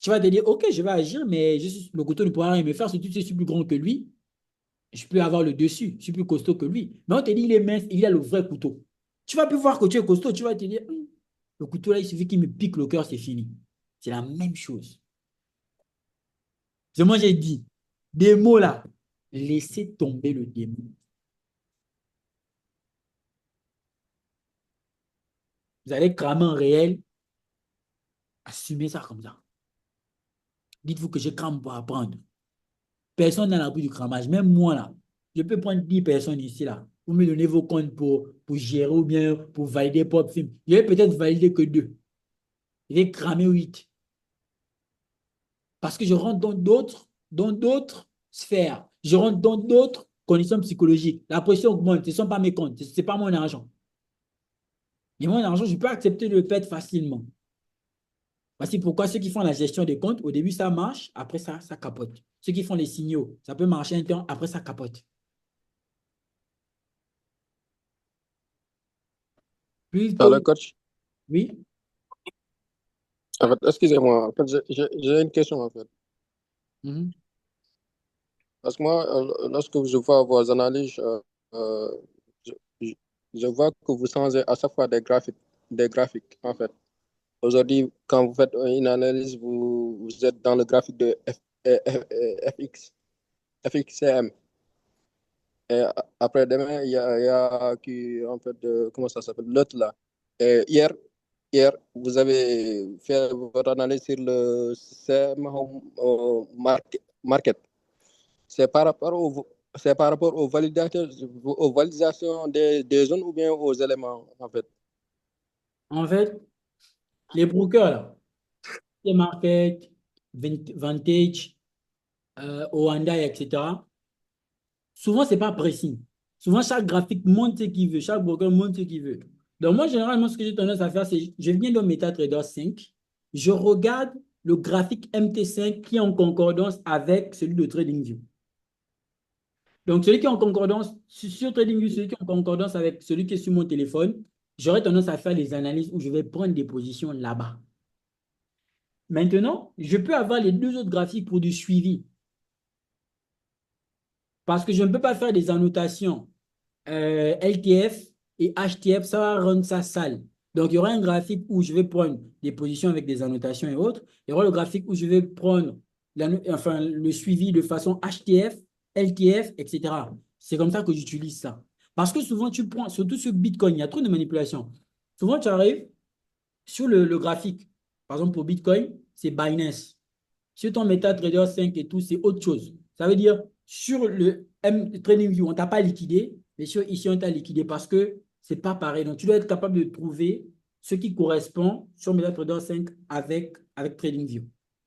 A: Tu vas te dire, ok, je vais agir, mais le couteau ne pourra rien me faire. Si tu sais, je suis plus grand que lui, je peux avoir le dessus, je suis plus costaud que lui. Mais on te dit, il est mince, il a le vrai couteau. Tu vas plus voir que tu es costaud, tu vas te dire, le couteau là, il suffit qu'il me pique le cœur, c'est fini. C'est la même chose. Moi, j'ai dit, des mots là, laissez tomber le démon. Vous allez cramer en réel, assumez ça comme ça. Dites-vous que je crame pour apprendre. Personne n'a l'abri du cramage, même moi là. Je peux prendre 10 personnes ici là. Vous me donnez vos comptes pour gérer ou bien pour valider Pop Film. Je vais peut-être valider que 2. Je vais cramer 8. Parce que je rentre dans d'autres sphères. Je rentre dans d'autres conditions psychologiques. La pression augmente. Ce ne sont pas mes comptes. Ce n'est pas mon argent. Mais mon argent, je peux accepter de le perdre facilement. Voici pourquoi ceux qui font la gestion des comptes, au début, ça marche. Après, ça capote. Ceux qui font les signaux, ça peut marcher un temps. Après, ça capote.
D: Alors,
A: Plutôt,
D: coach,
A: oui.
D: en fait, excusez-moi, en fait, j'ai une question, en fait.
A: Mhm.
D: Parce que moi, lorsque je vois vos analyses, euh, je, je- je vois que vous changez à chaque fois des graphiques, en fait. Aujourd'hui, quand vous faites une analyse, vous êtes dans le graphique de FX, FXCM. Et après demain, il y a qui, en fait, comment ça s'appelle, l'autre là. Et hier, vous avez fait votre analyse sur le CM Home Market. C'est par rapport c'est par rapport aux validations des zones ou bien aux éléments, en fait.
A: En fait, les brokers, là, les market, Vantage, Oanda, etc., souvent, ce n'est pas précis. Souvent, chaque graphique montre ce qu'il veut, chaque broker montre ce qu'il veut. Donc, moi, généralement, ce que j'ai tendance à faire, c'est je viens dans MetaTrader 5, je regarde le graphique MT5 qui est en concordance avec celui de TradingView. Donc, celui qui est en concordance sur TradingView, celui qui est en concordance avec celui qui est sur mon téléphone, j'aurais tendance à faire les analyses où je vais prendre des positions là-bas. Maintenant, je peux avoir les deux autres graphiques pour du suivi. Parce que je ne peux pas faire des annotations LTF et HTF, ça va rendre ça sale. Donc, il y aura un graphique où je vais prendre des positions avec des annotations et autres. Il y aura le graphique où je vais prendre le suivi de façon HTF, LTF, etc. C'est comme ça que j'utilise ça. Parce que souvent, tu prends, surtout sur Bitcoin, il y a trop de manipulations. Souvent, tu arrives sur le graphique. Par exemple, pour Bitcoin, c'est Binance. Sur ton MetaTrader 5 et tout, c'est autre chose. Ça veut dire, sur le TradingView, on ne t'a pas liquidé, mais ici, on t'a liquidé parce que ce n'est pas pareil. Donc, tu dois être capable de trouver ce qui correspond sur MetaTrader 5 avec TradingView.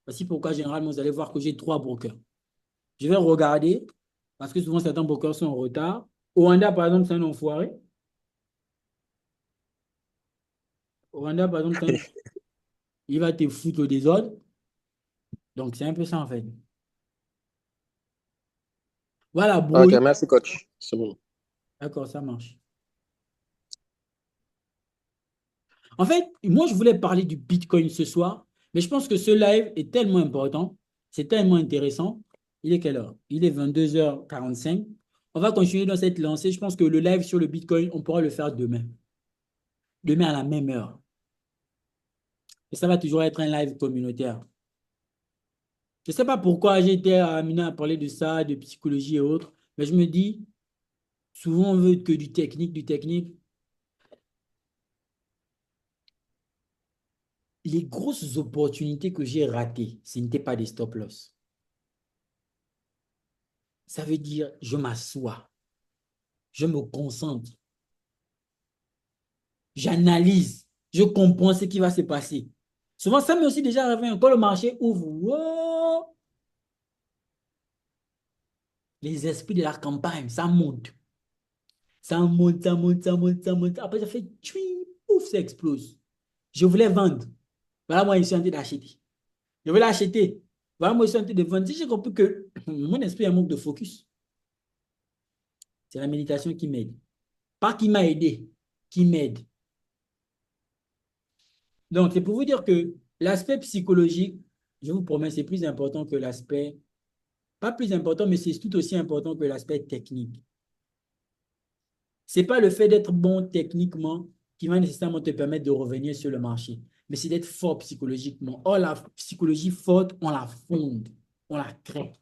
A: Voici pourquoi, généralement, vous allez voir que j'ai 3 brokers. Je vais regarder, parce que souvent, certains brokers sont en retard. Oanda, par exemple, c'est un enfoiré. Oanda, par exemple, il va te foutre au désordre. Donc, c'est un peu ça, en fait. Voilà,
D: Ok,
A: brouille.
D: merci, coach. C'est bon.
A: D'accord, ça marche. En fait, moi, je voulais parler du Bitcoin ce soir, mais je pense que ce live est tellement important, c'est tellement intéressant. Il est quelle heure? Il est 22h45. On va continuer dans cette lancée. Je pense que le live sur le Bitcoin, on pourra le faire demain. Demain à la même heure. Et ça va toujours être un live communautaire. Je ne sais pas pourquoi j'ai été amené à parler de ça, de psychologie et autres, mais je me dis, souvent on veut que du technique, du technique. Les grosses opportunités que j'ai ratées, ce n'étaient pas des stop-loss. Ça veut dire, je m'assois, je me concentre, j'analyse, je comprends ce qui va se passer. Souvent, ça m'est aussi déjà arrivé quand le marché ouvre. Wow, les esprits de la campagne, ça monte. Ça monte, ça monte, ça monte, ça monte. Après, ça fait tui, pouf, ça explose. Je voulais vendre. Voilà, moi, je suis en train d'acheter. Je vais l'acheter. Voilà, moi, je suis en train de vendre. Si j'ai compris que mon esprit a un manque de focus, c'est la méditation qui m'aide. Pas qui m'a aidé, qui m'aide. Donc, c'est pour vous dire que l'aspect psychologique, je vous promets, c'est plus important que l'aspect, pas plus important, mais c'est tout aussi important que l'aspect technique. Ce n'est pas le fait d'être bon techniquement qui va nécessairement te permettre de revenir sur le marché, mais c'est d'être fort psychologiquement. Or, la psychologie forte, on la fonde, on la crée.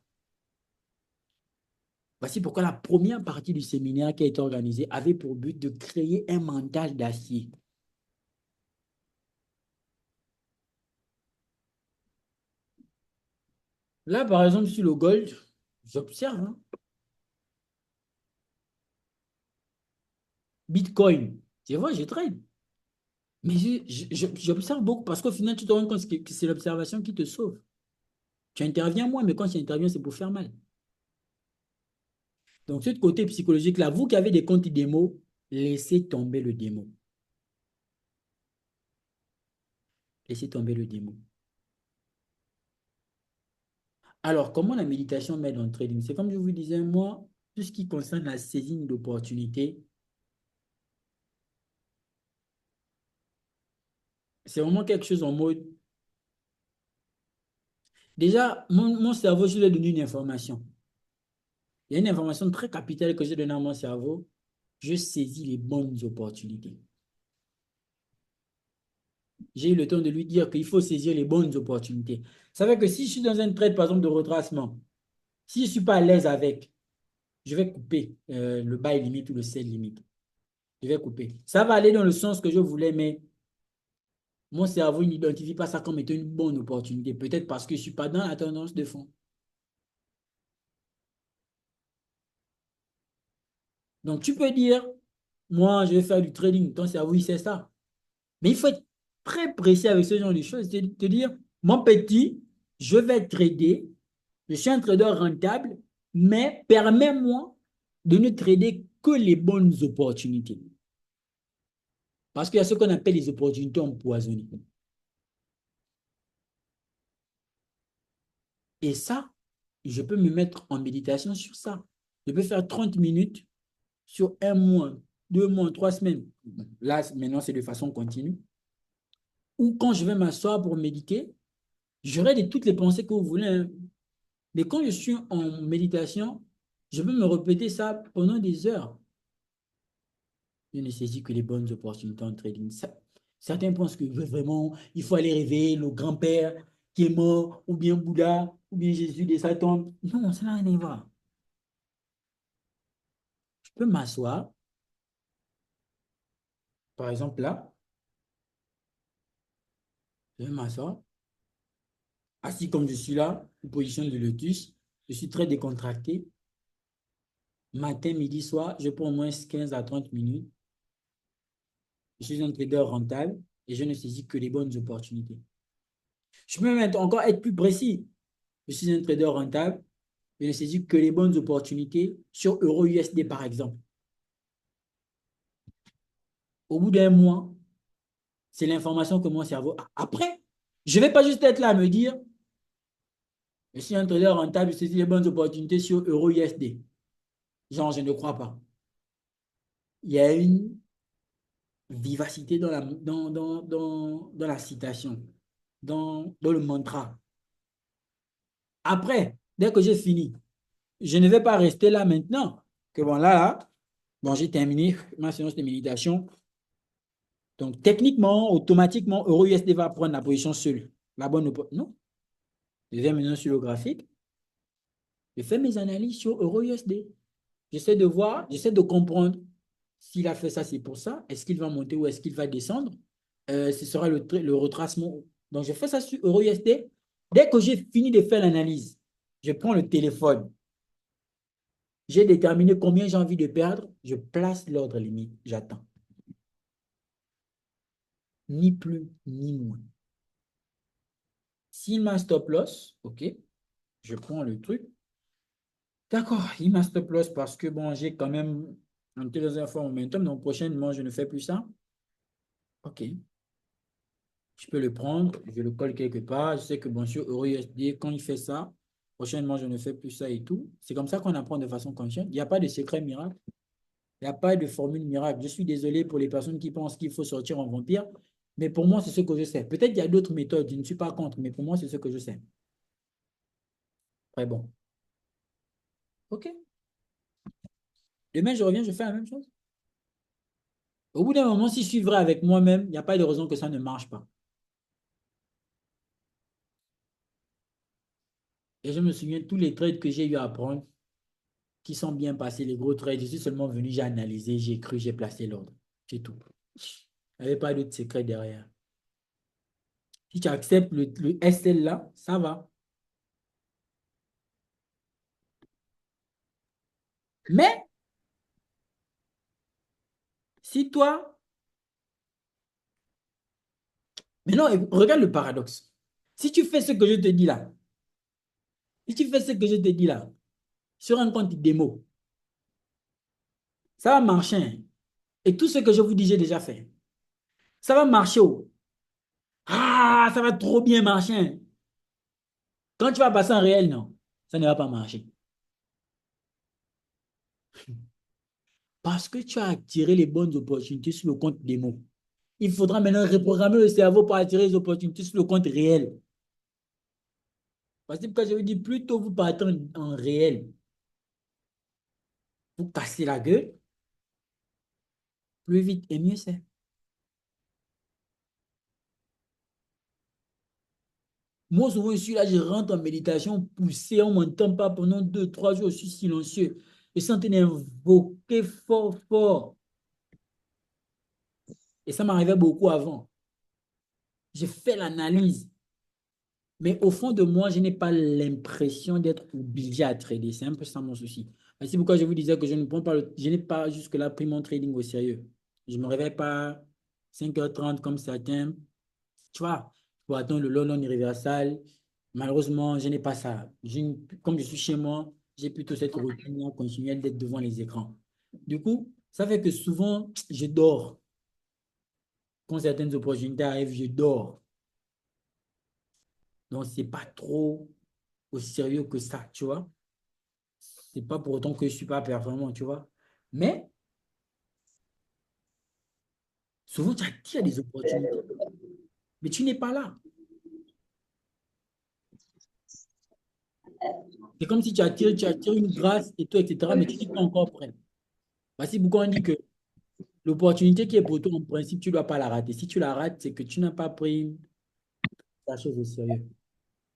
A: Voici pourquoi la première partie du séminaire qui a été organisée avait pour but de créer un mental d'acier. Là, par exemple, sur le gold, j'observe, hein. Bitcoin, tu vois, je trade. Mais j'observe beaucoup parce qu'au final, tu te rends compte que c'est l'observation qui te sauve. Tu interviens moins, mais quand tu interviens, c'est pour faire mal. Donc, ce côté psychologique-là, vous qui avez des comptes démo, laissez tomber le démo. Laissez tomber le démo. Alors, comment la méditation m'aide dans le trading? C'est comme je vous disais, moi, tout ce qui concerne la saisine d'opportunités, c'est vraiment quelque chose en mode. Déjà, mon cerveau, je lui ai donné une information. Il y a une information très capitale que j'ai donnée à mon cerveau. Je saisis les bonnes opportunités. J'ai eu le temps de lui dire qu'il faut saisir les bonnes opportunités. Ça veut dire que si je suis dans un trade, par exemple, de retracement, si je ne suis pas à l'aise avec, je vais couper le buy limite ou le sell limite. Je vais couper. Ça va aller dans le sens que je voulais, mais mon cerveau n'identifie pas ça comme étant une bonne opportunité. Peut-être parce que je ne suis pas dans la tendance de fond. Donc, tu peux dire, moi, je vais faire du trading. Ton cerveau, il sait ça. Mais il faut être très précis avec ce genre de choses. Te dire, mon petit, je vais trader. Je suis un trader rentable, mais permets-moi de ne trader que les bonnes opportunités. Parce qu'il y a ce qu'on appelle les opportunités empoisonnées. Et ça, je peux me mettre en méditation sur ça. Je peux faire 30 minutes sur un mois, 2 mois, 3 semaines. Là, maintenant, c'est de façon continue. Ou quand je vais m'asseoir pour méditer, j'aurai toutes les pensées que vous voulez, hein. Mais quand je suis en méditation, je peux me répéter ça pendant des heures. Je ne saisis que les bonnes opportunités en trading. Certains pensent que vraiment, il faut aller réveiller le grand-père qui est mort, ou bien Bouddha, ou bien Jésus de sa tombe. Non, ça n'a rien à voir. Je peux m'asseoir, par exemple là, je vais m'asseoir, assis comme je suis là, en position de lotus, je suis très décontracté. Matin, midi, soir, je prends au moins 15 à 30 minutes. Je suis un trader rentable et je ne saisis que les bonnes opportunités. Je peux même encore être plus précis. Je suis un trader rentable, je ne saisis que les bonnes opportunités sur Euro-USD par exemple. Au bout d'un mois, c'est l'information que mon cerveau a. Après, je ne vais pas juste être là à me dire, je suis un trader rentable, je saisis les bonnes opportunités sur Euro-USD. Genre, je ne crois pas. Il y a une vivacité dans la citation, dans le mantra. Après, dès que j'ai fini, je ne vais pas rester là maintenant. Que bon, là, bon, j'ai terminé ma séance de méditation. Donc, techniquement, automatiquement, EURUSD va prendre la position seule. La bonne, non. Je viens maintenant sur le graphique. Je fais mes analyses sur EURUSD. J'essaie de voir, j'essaie de comprendre s'il a fait ça, c'est pour ça. Est-ce qu'il va monter ou est-ce qu'il va descendre? Ce sera le retracement. Donc, je fais ça sur EURUSD. Dès que j'ai fini de faire l'analyse, je prends le téléphone. J'ai déterminé combien j'ai envie de perdre. Je place l'ordre limite. J'attends. Ni plus, ni moins. S'il m'a stop loss, OK, je prends le truc. D'accord, il m'a stop loss parce que bon, j'ai quand même un tel info momentum. Donc, prochainement, je ne fais plus ça. OK. Je peux le prendre, je le colle quelque part. Je sais que bon, sur EURUSD, quand il fait ça, prochainement, je ne fais plus ça et tout. C'est comme ça qu'on apprend de façon consciente. Il n'y a pas de secret miracle. Il n'y a pas de formule miracle. Je suis désolé pour les personnes qui pensent qu'il faut sortir en vampire, mais pour moi, c'est ce que je sais. Peut-être qu'il y a d'autres méthodes, je ne suis pas contre, mais pour moi, c'est ce que je sais. Très bon. OK. Demain, je reviens, je fais la même chose. Au bout d'un moment, si je suis vrai avec moi-même, il n'y a pas de raison que ça ne marche pas. Et je me souviens tous les trades que j'ai eu à prendre, qui sont bien passés, les gros trades. Je suis seulement venu, j'ai analysé, j'ai cru, j'ai placé l'ordre. C'est tout. Il n'y avait pas d'autre secret derrière. Si tu acceptes le SL là, ça va. Mais si toi, mais non, regarde le paradoxe. Si tu fais ce que je te dis là, si tu fais ce que je te dis là, sur un compte démo, ça va marcher, hein. Et tout ce que je vous dis, j'ai déjà fait. Ça va marcher. Oh. Ah, ça va trop bien marcher, hein. Quand tu vas passer en réel, non, ça ne va pas marcher. Parce que tu as attiré les bonnes opportunités sur le compte démo. Il faudra maintenant reprogrammer le cerveau pour attirer les opportunités sur le compte réel. Parce que quand je vous dis, plus tôt vous partez en réel, vous cassez la gueule, plus vite et mieux c'est. Moi, souvent, je suis là, je rentre en méditation poussée, on ne m'entend pas pendant 2, 3 jours, je suis silencieux. Je suis en train d'invoquer fort, fort. Et ça m'arrivait beaucoup avant. J'ai fait l'analyse. Mais au fond de moi, je n'ai pas l'impression d'être obligé à trader. C'est un peu ça mon souci. C'est pourquoi je vous disais que je ne prends pas je n'ai pas jusque-là pris mon trading au sérieux. Je ne me réveille pas 5h30 comme certains. Tu vois, pour attendre le London Universal. Malheureusement, je n'ai pas ça. Comme je suis chez moi, j'ai plutôt cette routine continuelle d'être devant les écrans. Du coup, ça fait que souvent, je dors. Quand certaines opportunités arrivent, je dors. Donc, ce n'est pas trop au sérieux que ça, tu vois. C'est pas pour autant que je ne suis pas performant, tu vois. Mais souvent, tu attires des opportunités, mais tu n'es pas là. C'est comme si tu attires une grâce et tout, etc., mais tu n'es pas encore prêt. Voici pourquoi on dit que l'opportunité qui est pour toi, en principe, tu ne dois pas la rater. Si tu la rates, c'est que tu n'as pas pris la chose au sérieux.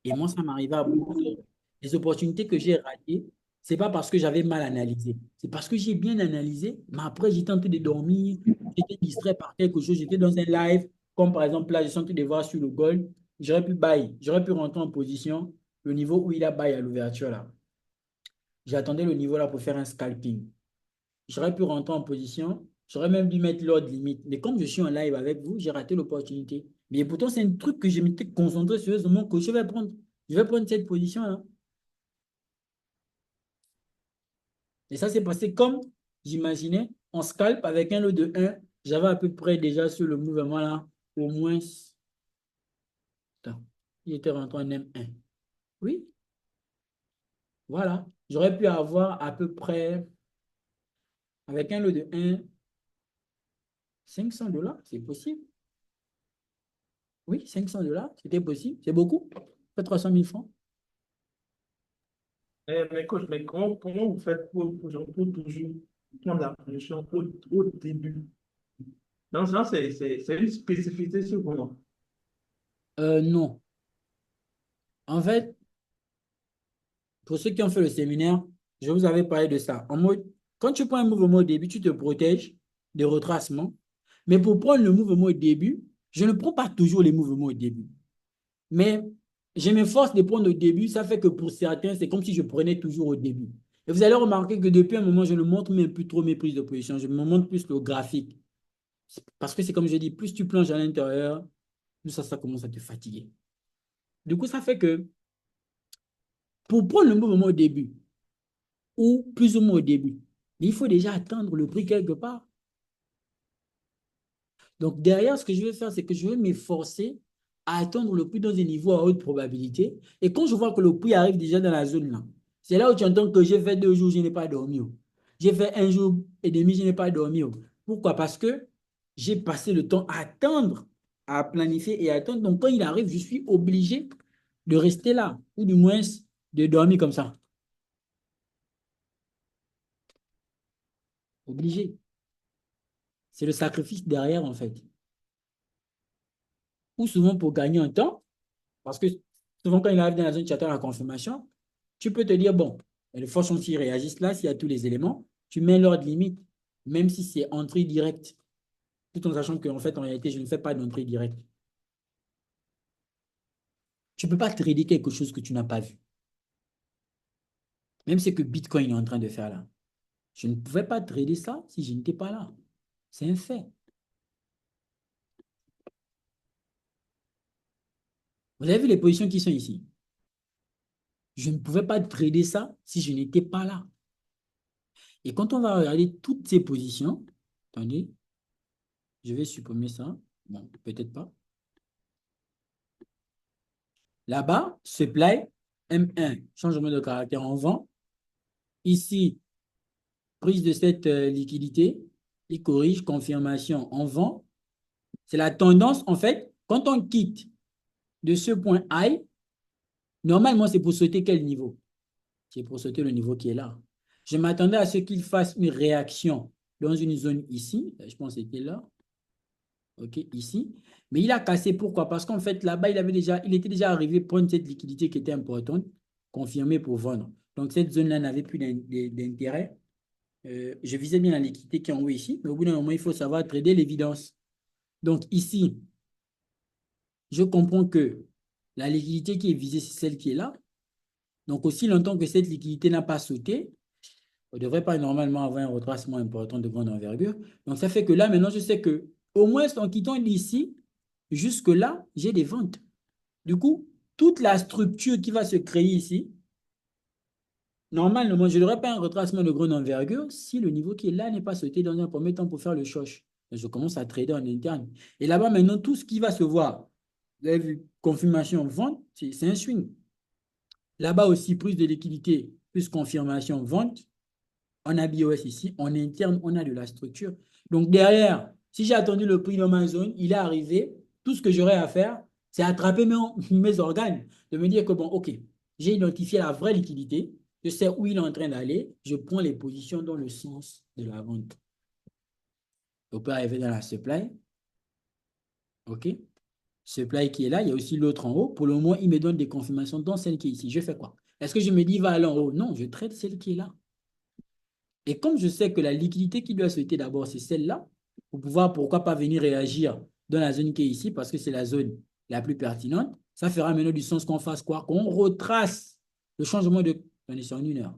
A: Et moi, ça m'arrivait à beaucoup de... Les opportunités que j'ai ratées, ce n'est pas parce que j'avais mal analysé. C'est parce que j'ai bien analysé, mais après, j'étais en train de dormir, j'étais distrait par quelque chose, j'étais dans un live, comme par exemple là, je suis en train de voir sur le gold, j'aurais pu buy, j'aurais pu rentrer en position, le niveau où il a buy à l'ouverture là. J'attendais le niveau là pour faire un scalping. J'aurais pu rentrer en position, j'aurais même dû mettre l'ordre limite. Mais comme je suis en live avec vous, j'ai raté l'opportunité. Mais pourtant, c'est un truc que je m'étais concentré sérieusement que je vais prendre cette position-là. Et ça s'est passé comme j'imaginais, en scalp avec un lot de 1. J'avais à peu près déjà sur le mouvement là, au moins. Attends, il était rentré en M1. Oui, voilà. J'aurais pu avoir à peu près, avec un lot de 1, $500. C'est possible. Oui, $500, c'était possible. C'est beaucoup. Fait 300 000 francs.
B: Mais coach, mais comment vous faites pour toujours prendre la position au début? Donc, ça, c'est une spécificité sur moi.
A: Non. En fait, pour ceux qui ont fait le séminaire, je vous avais parlé de ça. En mode, quand tu prends un mouvement au début, tu te protèges des retracements. Mais pour prendre le mouvement au début, je ne prends pas toujours les mouvements au début. Mais je m'efforce de prendre au début. Ça fait que pour certains, c'est comme si je prenais toujours au début. Et vous allez remarquer que depuis un moment, je ne montre même plus trop mes prises de position. Je me montre plus le graphique. Parce que c'est comme je dis, plus tu plonges à l'intérieur, plus ça commence à te fatiguer. Du coup, ça fait que pour prendre le mouvement au début, ou plus ou moins au début, il faut déjà attendre le prix quelque part. Donc, derrière, ce que je vais faire, c'est que je vais m'efforcer à attendre le prix dans un niveau à haute probabilité. Et quand je vois que le prix arrive déjà dans la zone là, c'est là où tu entends que j'ai fait 2 jours, je n'ai pas dormi. J'ai fait 1 jour et demi, je n'ai pas dormi. Pourquoi? Parce que j'ai passé le temps à attendre, à planifier et à attendre. Donc, quand il arrive, je suis obligé de rester là, ou du moins de dormir comme ça. Obligé. C'est le sacrifice derrière, en fait. Ou souvent pour gagner un temps, parce que souvent quand il arrive dans la zone, tu attends la confirmation, tu peux te dire, bon, les forces qui réagissent là, s'il y a tous les éléments, tu mets l'ordre limite, même si c'est entrée directe, tout en sachant qu'en fait, en réalité, je ne fais pas d'entrée directe. Tu ne peux pas trader quelque chose que tu n'as pas vu. Même ce que Bitcoin est en train de faire là. Je ne pouvais pas trader ça si je n'étais pas là. C'est un fait. Vous avez vu les positions qui sont ici. Je ne pouvais pas trader ça si je n'étais pas là. Et quand on va regarder toutes ces positions, attendez, je vais supprimer ça. Bon, peut-être pas. Là-bas, supply, M1, changement de caractère en vent. Ici, prise de cette liquidité. Il corrige, confirmation en vent. C'est la tendance, en fait, quand on quitte de ce point high, normalement, c'est pour sauter quel niveau? C'est pour sauter le niveau qui est là. Je m'attendais à ce qu'il fasse une réaction dans une zone ici. Je pense que c'était là. OK, ici. Mais il a cassé. Pourquoi? Parce qu'en fait, là-bas, il était déjà arrivé à prendre cette liquidité qui était importante, confirmée pour vendre. Donc, cette zone-là n'avait plus d'intérêt. Je visais bien la liquidité qui est en haut ici, mais au bout d'un moment, il faut savoir trader l'évidence. Donc, ici, je comprends que la liquidité qui est visée, c'est celle qui est là. Donc, aussi longtemps que cette liquidité n'a pas sauté, On ne devrait pas normalement avoir un retracement important de grande envergure. Donc, ça fait que là, maintenant, je sais que au moins en quittant d'ici, jusque-là, j'ai des ventes. Du coup, toute la structure qui va se créer ici, normalement, je n'aurai pas un retracement de grande envergure si le niveau qui est là n'est pas sauté dans un premier temps pour faire le choche. Je commence à trader en interne. Et là-bas, maintenant, tout ce qui va se voir, vous avez vu, confirmation, vente, c'est un swing. Là-bas aussi, prise de liquidité, plus confirmation, vente. On a BOS ici. En interne, on a de la structure. Donc, derrière, si j'ai attendu le prix dans ma zone, il est arrivé. Tout ce que j'aurais à faire, c'est attraper mes organes. De me dire que, bon, OK, j'ai identifié la vraie liquidité. Je sais où il est en train d'aller. Je prends les positions dans le sens de la vente. On peut arriver dans la supply. OK? Supply qui est là. Il y a aussi l'autre en haut. Pour le moment, il me donne des confirmations dans celle qui est ici. Je fais quoi? Est-ce que je me dis, va aller en haut? Non, je traite celle qui est là. Et comme je sais que la liquidité qui doit sauter d'abord, c'est celle-là, pour pouvoir, pourquoi pas venir réagir dans la zone qui est ici, parce que c'est la zone la plus pertinente, ça fera maintenant du sens qu'on fasse quoi? Qu'on retrace le changement de... On est sur une heure.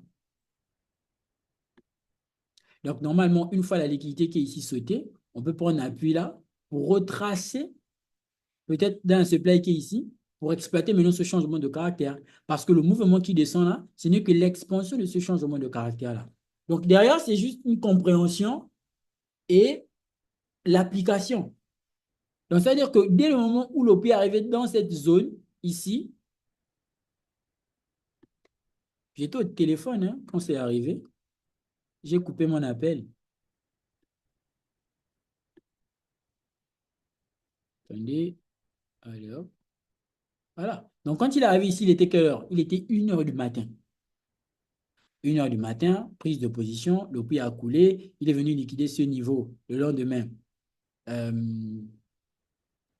A: Donc, normalement, une fois la liquidité qui est ici sautée, on peut prendre appui là pour retracer, peut-être dans ce supply qui est ici, pour exploiter maintenant ce changement de caractère. Parce que le mouvement qui descend là, ce n'est que l'expansion de ce changement de caractère-là. Donc, derrière, c'est juste une compréhension et l'application. Donc, c'est-à-dire que dès le moment où l'OP est arrivé dans cette zone, ici, j'étais au téléphone hein, quand c'est arrivé, j'ai coupé mon appel. Attendez, allez hop. Voilà. Donc, quand il est arrivé ici, il était quelle heure? Il était 1h du matin. 1h du matin, prise de position, le prix a coulé, il est venu liquider ce niveau le lendemain. Il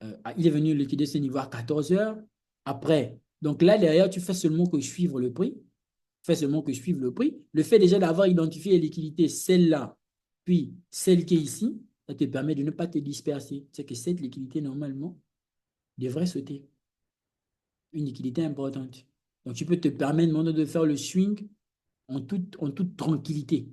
A: est venu liquider ce niveau à 14h. Après, donc là, derrière, tu fais seulement que suivre le prix. Fais seulement que suivre le prix. Le fait déjà d'avoir identifié les liquidités, celle-là, puis celle qui est ici, ça te permet de ne pas te disperser. C'est que cette liquidité, normalement, devrait sauter. Une liquidité importante. Donc, tu peux te permettre maintenant de faire le swing en toute tranquillité.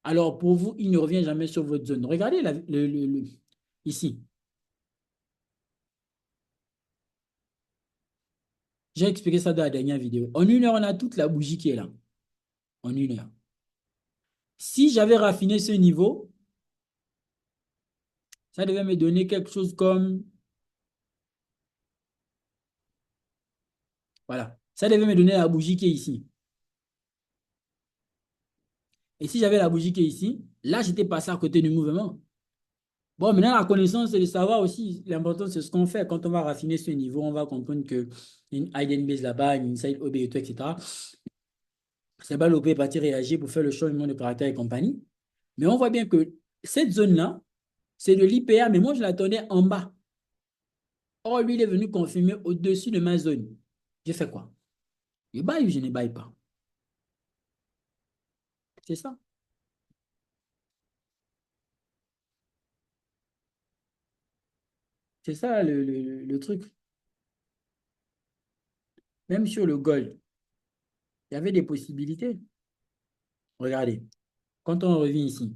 A: Alors, pour vous, il ne revient jamais sur votre zone. Regardez ici. J'ai expliqué ça dans la dernière vidéo. En 1 heure, on a toute la bougie qui est là. En 1 heure. Si j'avais raffiné ce niveau, ça devait me donner quelque chose comme... Voilà. Ça devait me donner la bougie qui est ici. Et si j'avais la bougie qui est ici, là, j'étais passé à côté du mouvement. Bon, maintenant, la connaissance, c'est de savoir aussi, l'important, c'est ce qu'on fait. Quand on va raffiner ce niveau, on va comprendre que une hidden base là-bas, une inside OB et tout, etc. C'est pas l'OP est parti réagir pour faire le changement de caractère et compagnie. Mais on voit bien que cette zone-là, c'est de l'IPA, mais moi, je l'attendais en bas. Or, lui, il est venu confirmer au-dessus de ma zone. J'ai fait quoi? Je baille ou je ne baille pas? C'est ça. C'est ça le truc. Même sur le gold, il y avait des possibilités. Regardez, quand on revient ici,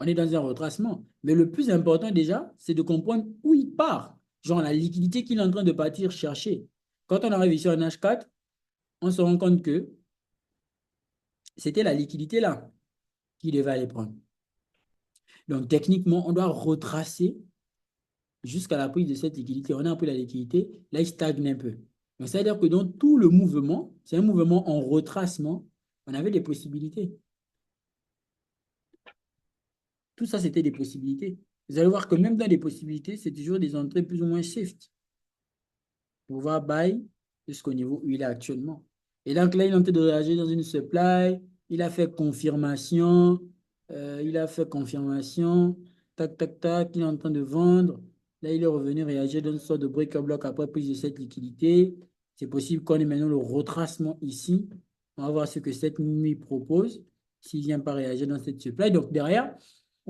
A: on est dans un retracement. Mais le plus important déjà, c'est de comprendre où il part. Genre la liquidité qu'il est en train de partir chercher. Quand on arrive ici en H4, on se rend compte que c'était la liquidité là qu'il devait aller prendre. Donc techniquement, on doit retracer jusqu'à la prise de cette liquidité. On a un peu la liquidité, là il stagne un peu. Donc ça veut dire que dans tout le mouvement, c'est un mouvement en retracement, on avait des possibilités. Tout ça, c'était des possibilités. Vous allez voir que même dans les possibilités, c'est toujours des entrées plus ou moins shift. Pour voir buy jusqu'au niveau où il est actuellement. Et donc là, il est en train de réagir dans une supply. Il a fait confirmation. Tac, tac, tac. Il est en train de vendre. Là, il est revenu réagir dans une sorte de break-up-block après prise de cette liquidité. C'est possible qu'on ait maintenant le retracement ici. On va voir ce que cette nuit propose. S'il ne vient pas réagir dans cette supply. Donc derrière,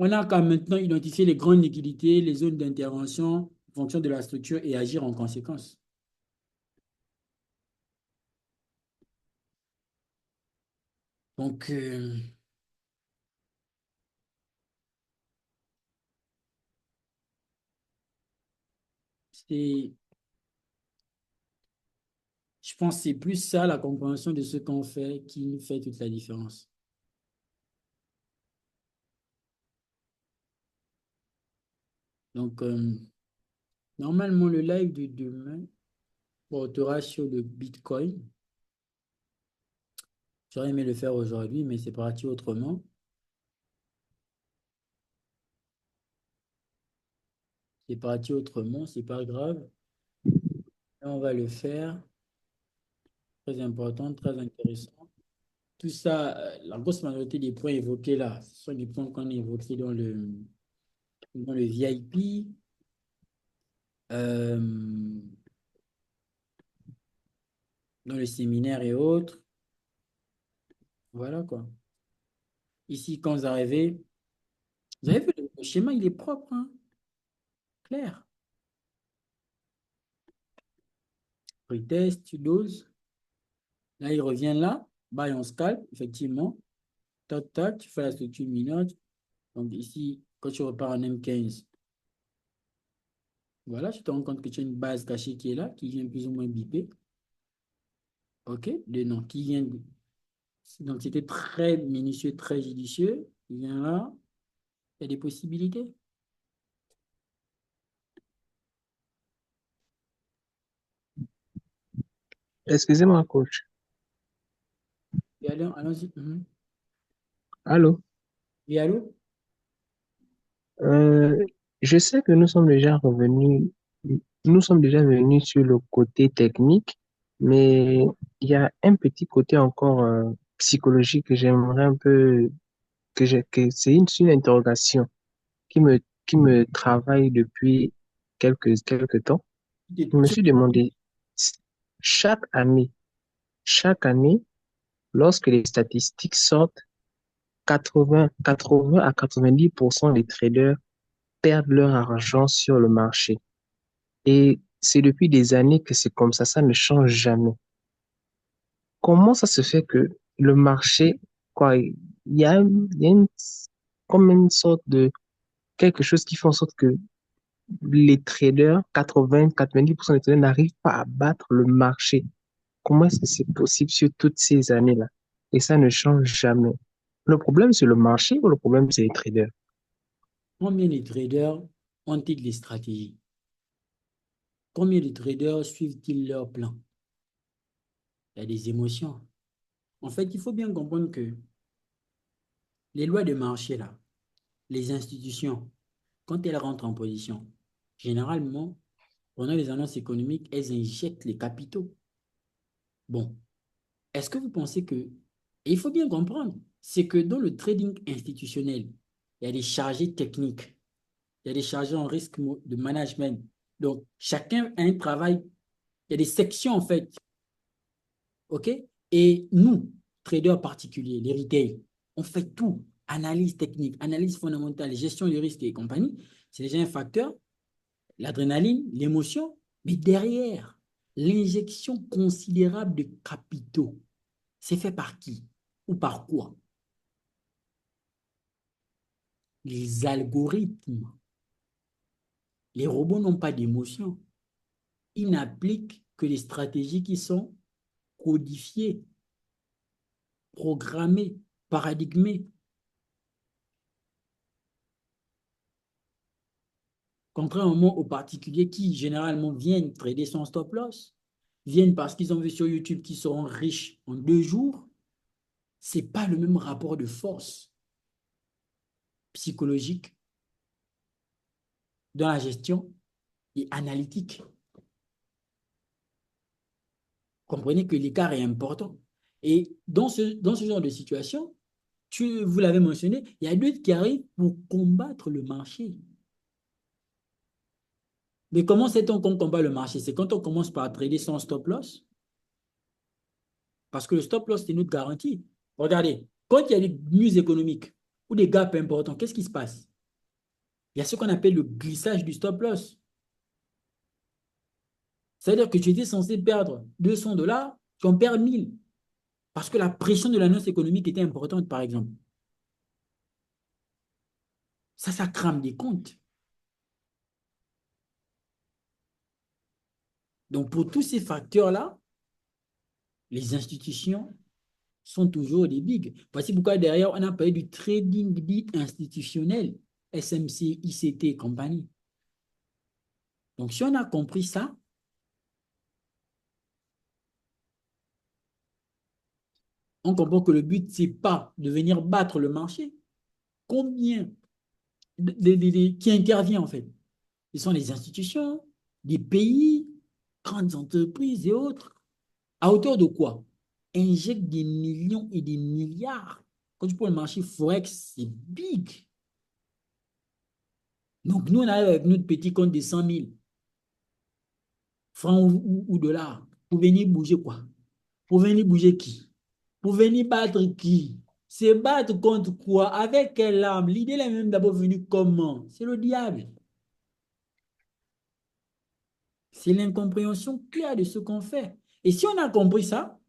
A: On a qu'à maintenant identifier les grandes liquidités, les zones d'intervention en fonction de la structure et agir en conséquence. Donc, je pense que c'est plus ça, la compréhension de ce qu'on fait, qui nous fait toute la différence. Donc, normalement, le live de demain portera sur le Bitcoin. J'aurais aimé le faire aujourd'hui, mais c'est parti autrement. C'est parti autrement, c'est pas grave. Là, on va le faire. Très important, très intéressant. Tout ça, la grosse majorité des points évoqués là, ce sont des points qu'on a évoqués dans le VIP. Dans le séminaire et autres. Voilà quoi. Ici, quand vous arrivez, vous avez vu, le schéma, il est propre, hein? Clair. Retest, tu doses. Là, il revient là. Bah, on scalpe, effectivement. Tac, tac, tu fais la structure minute. Donc ici, quand tu repars en M15, voilà, tu te rends compte que tu as une base cachée qui est là, qui vient plus ou moins biper. OK? De non, qui vient. Donc, c'était très minutieux, très judicieux. Il vient là. Il y a des possibilités.
C: Excusez-moi, coach.
A: Et allons-y. Mhm.
C: Allô?
A: Et allô?
C: Euh, je sais que nous sommes déjà venus sur le côté technique, mais il y a un petit côté encore psychologique que j'aimerais un peu, c'est une interrogation qui me travaille depuis quelques temps. Je me suis demandé, chaque année, chaque année, lorsque les statistiques sortent, 80 à 90% des traders perdent leur argent sur le marché. Et c'est depuis des années que c'est comme ça ne change jamais. Comment ça se fait que le marché, quoi, il y a comme une sorte de quelque chose qui fait en sorte que les traders, 90% des traders n'arrivent pas à battre le marché. Comment est-ce que c'est possible sur toutes ces années-là? Et ça ne change jamais. Le problème, c'est le marché ou le problème, c'est les traders?
A: Combien de traders ont-ils des stratégies? Combien de traders suivent-ils leur plan? Il y a des émotions. En fait, il faut bien comprendre que les lois de marché, là, les institutions, quand elles rentrent en position, généralement, pendant les annonces économiques, elles injectent les capitaux. Bon, est-ce que vous pensez que... Et il faut bien comprendre, c'est que dans le trading institutionnel, il y a des chargés techniques, il y a des chargés en risque de management. Donc, chacun a un travail, il y a des sections en fait. OK? Et nous, traders particuliers, les retail, on fait tout. Analyse technique, analyse fondamentale, gestion du risque et compagnie. C'est déjà un facteur. L'adrénaline, l'émotion. Mais derrière, l'injection considérable de capitaux, c'est fait par qui ou par quoi? Les algorithmes. Les robots n'ont pas d'émotion. Ils n'appliquent que les stratégies qui sont codifiées, programmées, paradigmées. Contrairement aux particuliers qui, généralement, viennent trader son stop loss, viennent parce qu'ils ont vu sur YouTube qu'ils seront riches en 2 jours, ce n'est pas le même rapport de force psychologique dans la gestion et analytique. Comprenez que l'écart est important. Et dans ce genre de situation, vous l'avez mentionné, il y a d'autres qui arrivent pour combattre le marché. Mais comment sait-on qu'on combat le marché? C'est quand on commence par trader son stop loss. Parce que le stop loss, c'est notre garantie. Regardez, quand il y a des news économiques ou des gaps importants, qu'est-ce qui se passe? il y a ce qu'on appelle le glissage du stop loss. C'est-à-dire que tu étais censé perdre 200 dollars, tu en perds 1000. Parce que la pression de l'annonce économique était importante, par exemple. Ça crame des comptes. Donc, pour tous ces facteurs-là, les institutions sont toujours des bigs. Voici pourquoi derrière, on a parlé du trading dit institutionnel, SMC, ICT et compagnie. Donc, si on a compris ça, on comprend que le but, ce n'est pas de venir battre le marché. Combien qui intervient en fait? Ce sont les institutions, les pays, grandes entreprises et autres. À hauteur de quoi? Injectent des millions et des milliards. Quand tu prends le marché Forex, c'est big. Donc, nous, on arrive avec notre petit compte de 100 000 francs ou dollars pour venir bouger quoi? Pour venir bouger qui? Pour venir battre qui? Se battre contre quoi? Avec quelle arme? L'idée est même d'abord venue comment? C'est le diable. C'est l'incompréhension claire de ce qu'on fait. Et si on a compris ça,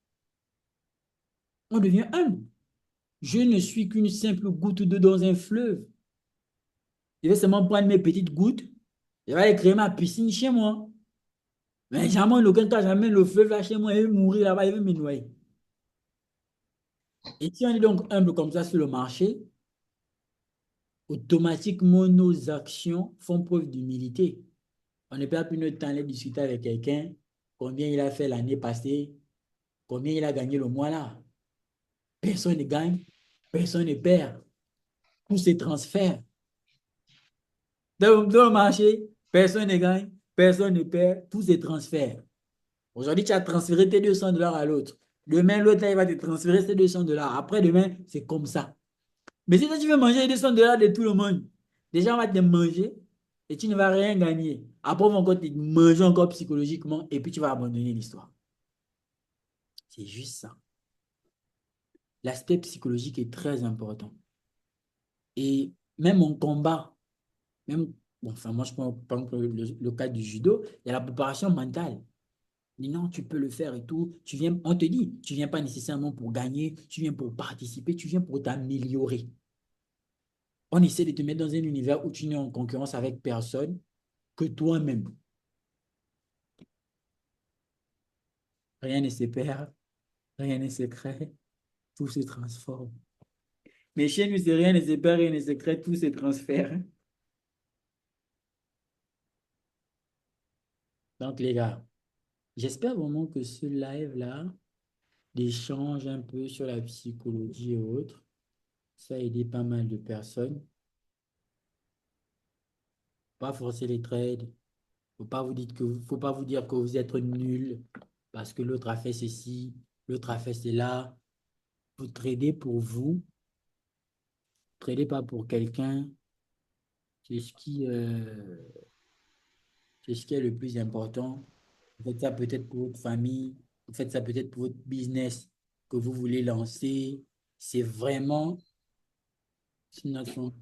A: on devient humble. Je ne suis qu'une simple goutte d'eau dans un fleuve. Je vais seulement prendre mes petites gouttes, je vais aller créer ma piscine chez moi. Mais jamais, en aucun cas, jamais le fleuve là chez moi, il va mourir là-bas, il va me noyer. Et si on est donc humble comme ça sur le marché, automatiquement, nos actions font preuve d'humilité. On ne perd plus notre temps à discuter avec quelqu'un, combien il a fait l'année passée, combien il a gagné le mois là. Personne ne gagne, personne ne perd. Tous ces transferts. Dans le marché, personne ne gagne, personne ne perd, tous ces transferts. Aujourd'hui, tu as transféré tes 200 dollars à l'autre. Demain, l'autre, il va te transférer ses 200 dollars. Après, demain, c'est comme ça. Mais si toi, tu veux manger les 200 dollars de tout le monde, déjà, on va te manger et tu ne vas rien gagner. Après, on va encore te manger encore psychologiquement et puis tu vas abandonner l'histoire. C'est juste ça. L'aspect psychologique est très important. Et même en combat, même, bon, enfin, moi, je prends par exemple le cas du judo, il y a la préparation mentale. Mais non, tu peux le faire et tout. Tu viens, on te dit, tu viens pas nécessairement pour gagner, tu viens pour participer, tu viens pour t'améliorer. On essaie de te mettre dans un univers où tu n'es en concurrence avec personne que toi-même. Rien ne se perd, rien ne se crée, tout se transforme. Mais chez nous, c'est rien ne se perd, rien ne se crée, tout se transfère. Donc, les gars, j'espère vraiment que ce live-là, d'échange un peu sur la psychologie et autres, ça a aidé pas mal de personnes. Pas forcer les trades. Faut pas vous dire que vous êtes nul parce que l'autre a fait ceci, l'autre a fait cela. Vous tradez pour vous. Tradez pas pour quelqu'un. C'est c'est ce qui est le plus important. Vous faites ça peut-être pour votre famille. Vous faites ça peut-être pour votre business que vous voulez lancer. C'est vraiment, c'est notre-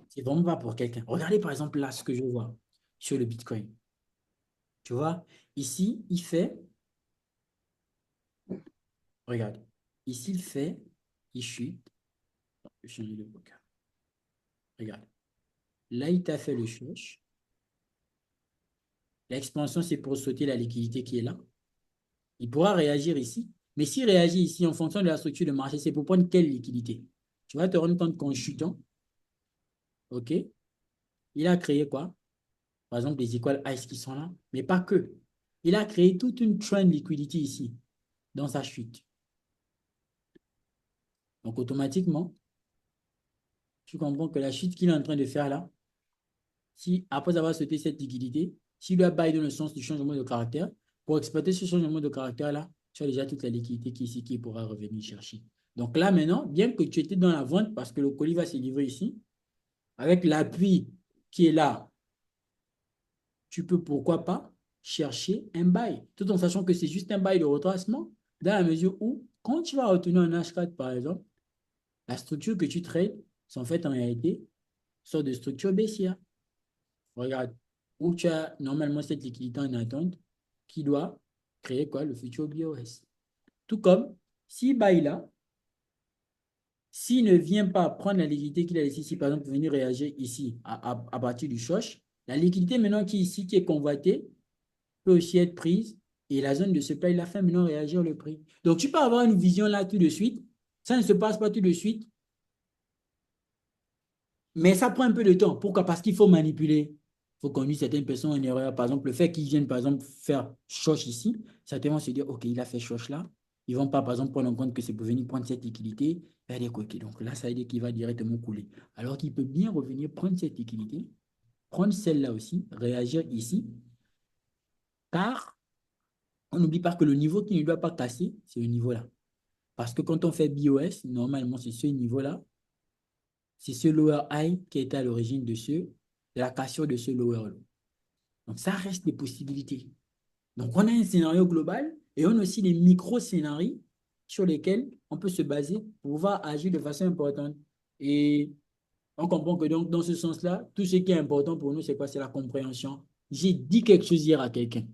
A: c'est vraiment pas pour quelqu'un. Regardez par exemple là ce que je vois sur le Bitcoin. Tu vois, ici, regarde, ici, il chute. Je vais changer de vocable. Regarde, là, il t'a fait le choche. L'expansion, c'est pour sauter la liquidité qui est là. Il pourra réagir ici. Mais s'il réagit ici en fonction de la structure de marché, c'est pour prendre quelle liquidité? Tu vas te rendre compte qu'en chutant, OK, il a créé quoi? Par exemple, les equal highs qui sont là, mais pas que. Il a créé toute une trend liquidity ici, dans sa chute. Donc, automatiquement, tu comprends que la chute qu'il est en train de faire là, si après avoir sauté cette liquidité, s'il doit buy dans le sens du changement de caractère, pour exploiter ce changement de caractère-là, tu as déjà toute la liquidité qui est ici qui pourra revenir chercher. Donc là, maintenant, bien que tu étais dans la vente parce que le colis va se livrer ici, avec l'appui qui est là, tu peux pourquoi pas chercher un buy, tout en sachant que c'est juste un buy de retracement, dans la mesure où, quand tu vas retenir un H4 par exemple, la structure que tu trades, c'est en fait en réalité, sorte de structure baissière. Regarde, où tu as normalement cette liquidité en attente qui doit créer quoi? Le futur BOS. Tout comme, s'il baille là, s'il ne vient pas prendre la liquidité qu'il a ici, si par exemple, pour venir réagir ici à partir du choche, la liquidité maintenant qui est ici, qui est convoitée, peut aussi être prise et la zone de supply la fait maintenant réagir le prix. Donc, tu peux avoir une vision là tout de suite. Ça ne se passe pas tout de suite, mais ça prend un peu de temps. Pourquoi? Parce qu'il faut manipuler. Il faut conduire certaines personnes en erreur. Par exemple, le fait qu'ils viennent, par exemple, faire choche ici, certains vont se dire, OK, il a fait choche là. Ils ne vont pas, par exemple, prendre en compte que c'est pour venir prendre cette liquidité. Il va dire, OK, donc là, ça veut dire qu'il va directement couler. Alors qu'il peut bien revenir prendre cette liquidité, prendre celle-là aussi, réagir ici, car on n'oublie pas que le niveau qui ne doit pas casser, c'est le niveau là. Parce que quand on fait BOS, normalement, c'est ce niveau-là. C'est ce lower high qui est à l'origine de la cassure de ce lower low. Donc, ça reste des possibilités. Donc, on a un scénario global et on a aussi des micro-scénarios sur lesquels on peut se baser pour pouvoir agir de façon importante. Et on comprend que donc, dans ce sens-là, tout ce qui est important pour nous, c'est quoi? C'est la compréhension. J'ai dit quelque chose hier à quelqu'un.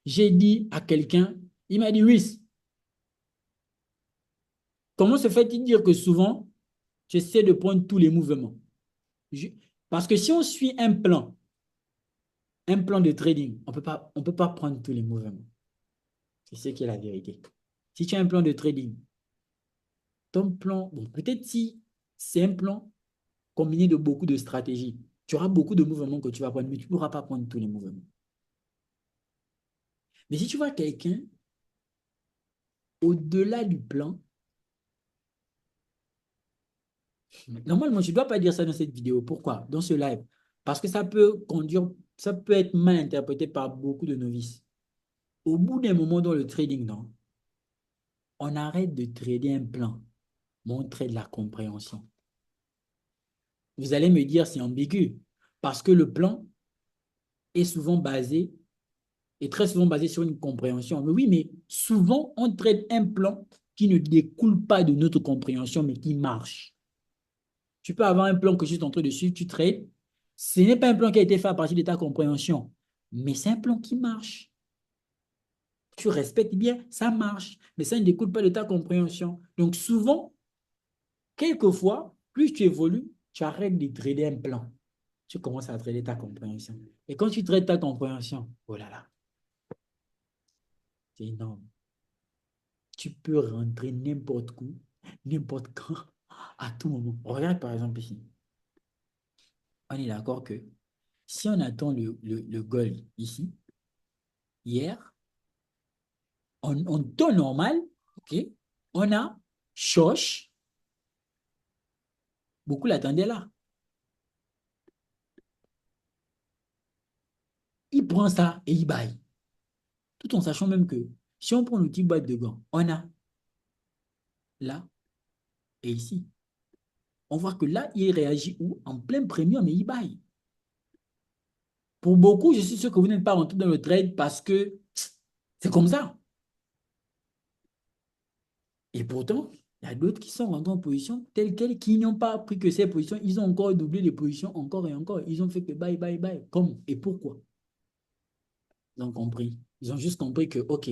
A: J'ai dit à quelqu'un, il m'a dit, oui, comment se fait-il dire que souvent, j'essaie de prendre tous les mouvements? Je- Parce que si on suit un plan de trading, on peut pas prendre tous les mouvements. C'est ce qui est la vérité. Si tu as un plan de trading, ton plan, bon, peut-être si c'est un plan combiné de beaucoup de stratégies, tu auras beaucoup de mouvements que tu vas prendre, mais tu ne pourras pas prendre tous les mouvements. Mais si tu vois quelqu'un au-delà du plan, normalement, je ne dois pas dire ça dans cette vidéo. Pourquoi? Dans ce live. Parce que ça peut conduire, ça peut être mal interprété par beaucoup de novices. Au bout d'un moment dans le trading, non, on arrête de trader un plan, montrer de la compréhension. Vous allez me dire c'est ambigu, parce que le plan est souvent basé, est très souvent basé sur une compréhension. Mais oui, mais souvent on traite un plan qui ne découle pas de notre compréhension, mais qui marche. Tu peux avoir un plan que je suis en train de suivre, tu trades. Ce n'est pas un plan qui a été fait à partir de ta compréhension, mais c'est un plan qui marche. Tu respectes bien, ça marche, mais ça ne découle pas de ta compréhension. Donc souvent, quelquefois, plus tu évolues, tu arrêtes de trader un plan. Tu commences à trader ta compréhension. Et quand tu traites ta compréhension, oh là là, c'est énorme. Tu peux rentrer n'importe où, n'importe quand, à tout moment. Regarde par exemple ici. On est d'accord que si on attend le gold ici, hier, en temps normal, ok, on a Shosh, beaucoup l'attendaient là. Il prend ça et il baille. Tout en sachant même que si on prend l'outil boîte de gants, on a là et ici. On voit que là, il réagit où? En plein premium, mais il baille. Pour beaucoup, je suis sûr que vous n'êtes pas rentré dans le trade parce que c'est comme ça. Et pourtant, il y a d'autres qui sont rentrés en position telle quelle, qui n'ont pas pris que ces positions. Ils ont encore doublé les positions encore et encore. Ils ont fait que bye, bye, bye. Comme et pourquoi? Ils ont compris. Ils ont juste compris que, OK,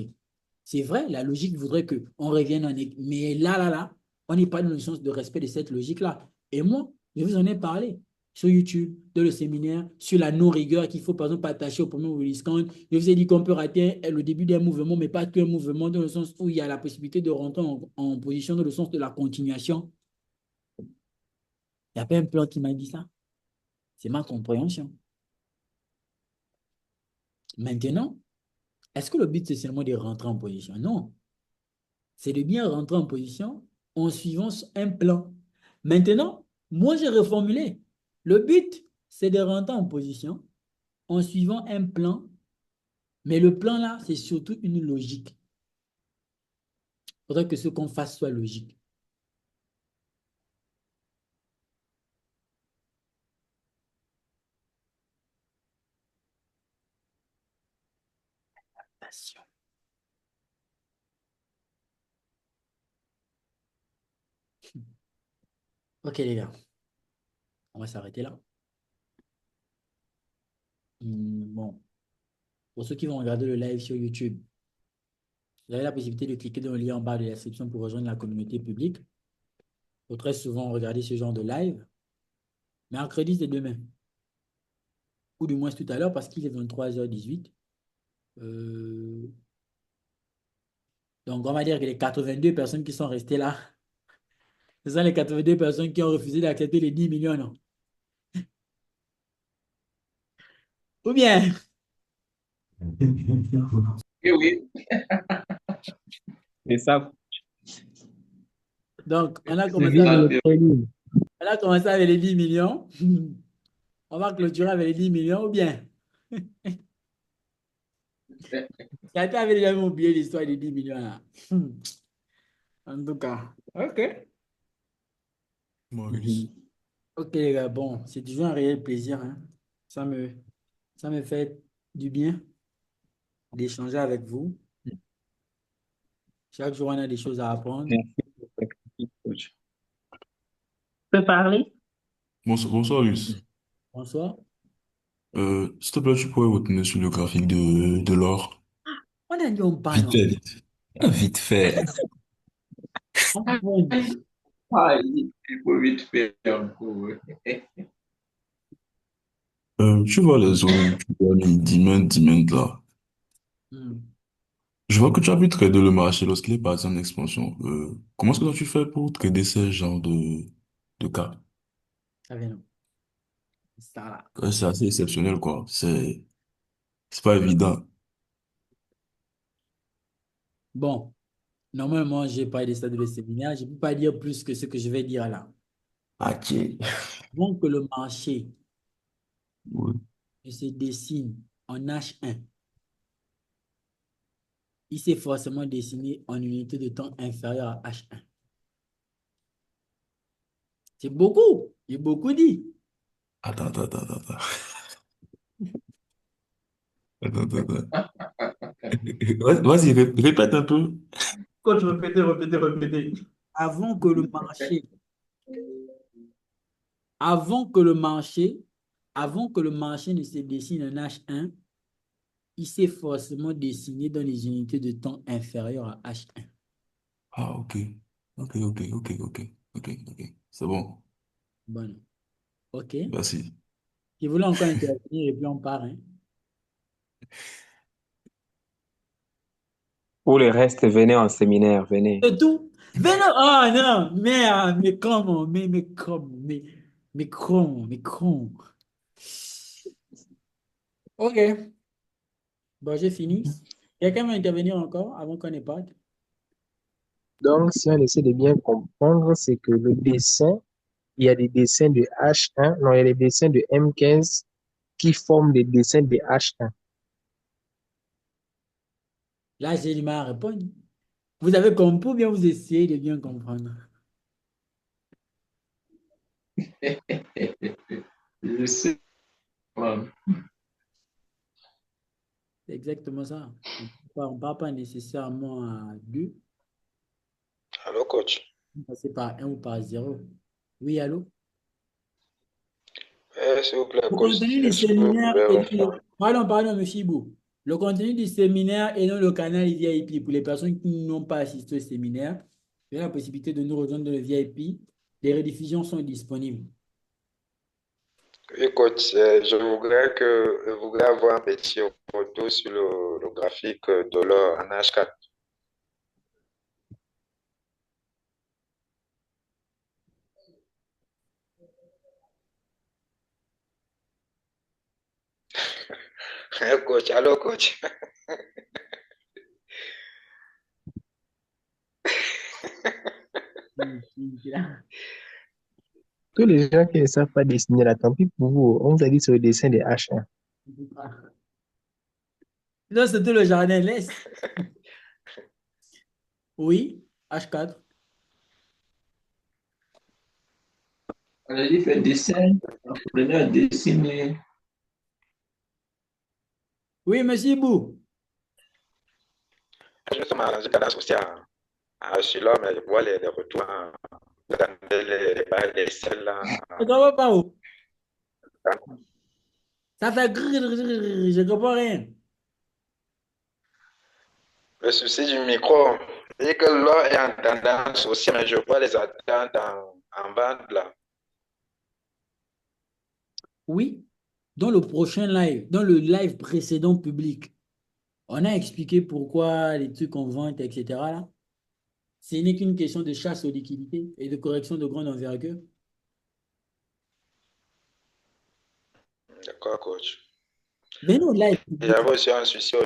A: c'est vrai, la logique voudrait qu'on revienne en... Mais là, on n'est pas dans le sens de respect de cette logique-là. Et moi, je vous en ai parlé sur YouTube, dans le séminaire, sur la non-rigueur qu'il faut, par exemple, attacher au premier release count. Je vous ai dit qu'on peut rater le début d'un mouvement, mais pas qu'un mouvement, dans le sens où il y a la possibilité de rentrer en position, dans le sens de la continuation. Il n'y a pas un plan qui m'a dit ça. C'est ma compréhension. Maintenant, est-ce que le but, c'est seulement de rentrer en position? Non. C'est de bien rentrer en position en suivant un plan. Maintenant, moi, j'ai reformulé. Le but, c'est de rentrer en position en suivant un plan, mais le plan là, c'est surtout une logique. Il faudrait que ce qu'on fasse soit logique. Attention. Ok les gars, on va s'arrêter là. Bon, pour ceux qui vont regarder le live sur YouTube, vous avez la possibilité de cliquer dans le lien en bas de la description pour rejoindre la communauté publique. Faut très souvent regarder ce genre de live. Mercredi, c'est demain. Ou du moins tout à l'heure parce qu'il est 23h18. Donc, on va dire que les 82 personnes qui sont restées là, ce sont les 82 personnes qui ont refusé d'accepter les 10 millions, non? Ou bien,
E: Oui, oui.
C: C'est ça.
A: donc,
C: C'est bien de le prévenir.
A: on a commencé avec les 10 millions. On va clôturer avec les 10 millions, ou bien, quelqu'un avait déjà oublié l'histoire des 10 millions là. En tout cas, ok.
F: Maurice.
A: Ok, les gars, bon, c'est toujours un réel plaisir, hein. Ça me, ça me fait du bien d'échanger avec vous. Chaque jour, on a des choses à apprendre.
C: Merci pour ta critique, coach.
G: Je peux parler?
F: Bonsoir, bonsoir, Luce.
A: Bonsoir.
F: S'il te plaît, tu pourrais retenir sur le graphique de l'or.
A: On a dit on parle,
F: Vite
A: non?
F: fait, vite. Ah, vite fait.
A: On parle.
E: Ah, il faut vite faire un coup.
F: Tu vois les zones, tu vois les diamants là.
A: Hmm,
F: Je vois que tu as pu trader le marché lorsqu'il est parti en expansion. Comment est-ce que tu fais pour trader ce genre de cas?
A: ça vient, non? Ça là.
F: C'est assez exceptionnel, quoi. C'est pas évident.
A: Bon, normalement, j'ai pas des stades de séminaire. Je ne peux pas dire plus que ce que je vais dire là.
F: Ok.
A: Avant que le marché
F: Ouais.
A: ne se dessine en H1, il s'est forcément dessiné en unité de temps inférieure à H1. C'est beaucoup. J'ai beaucoup dit.
F: Attends. Attends. Vas-y, répète un peu.
B: Coach, répétez.
A: Avant que le marché, avant que le marché, avant que le marché ne se dessine en H1, il s'est forcément dessiné dans les unités de temps inférieures à H1.
F: Ah, ok. Ok. C'est bon.
A: Bon, ok.
F: Merci.
A: Je voulais encore intervenir et puis on part, hein.
C: Pour le reste, venez en séminaire, venez.
A: C'est tout. Mais non, oh non, mais comment, mais comment, mais comment. Ok, bon, j'ai fini. Quelqu'un va intervenir encore avant qu'on ait pas.
C: Donc, si on essaie de bien comprendre, c'est que le dessin, il y a des dessins de H1, non, il y a des dessins de M15 qui forment des dessins de H1.
A: Là, j'ai du mal à répondre. Vous avez compris ou bien vous essayez de bien comprendre?
E: Je sais. Ouais.
A: C'est exactement ça. On ne part pas nécessairement à 2,
D: Allô, coach.
A: on passe par un ou par zéro. Oui, allô?
D: S'il vous plaît,
A: Le
D: coach,
A: contenu du
D: est-ce que vous
A: séminaire
D: pouvez
A: est...
D: refaire?
A: Pardon, monsieur Ibou. Le contenu du séminaire et non le canal VIP. Pour les personnes qui n'ont pas assisté au séminaire, vous avez la possibilité de nous rejoindre dans le VIP. Les rediffusions sont disponibles.
D: Oui, coach, je voudrais avoir un petit retour sur le graphique de l'or en H4. Coach, allô, coach.
C: Tous les gens qui ne savent pas dessiner là, tant pis pour vous. On vous a dit sur le dessin des H1.
A: Non, c'était le jardin. Laisse. Oui, H4.
E: On a dit faire dessin, apprenez à dessiner.
A: Oui, monsieur Ibou.
D: Je cadence aussi à celui-là, mais je vois les retours, les celles là.
A: Ça ne va pas où? Ça fait grrr, grrr, grrr, je comprends rien.
H: Le souci du micro, c'est que l'eau est en tendance aussi, mais je vois les attentes en bande là.
A: Oui, dans le prochain live, dans le live précédent public, on a expliqué pourquoi les trucs en vente, etc. là, ce n'est qu'une question de chasse aux liquidités et de correction de grande envergure.
H: D'accord, coach.
A: Venez au live
H: Il y
A: public.
H: avait aussi un souci au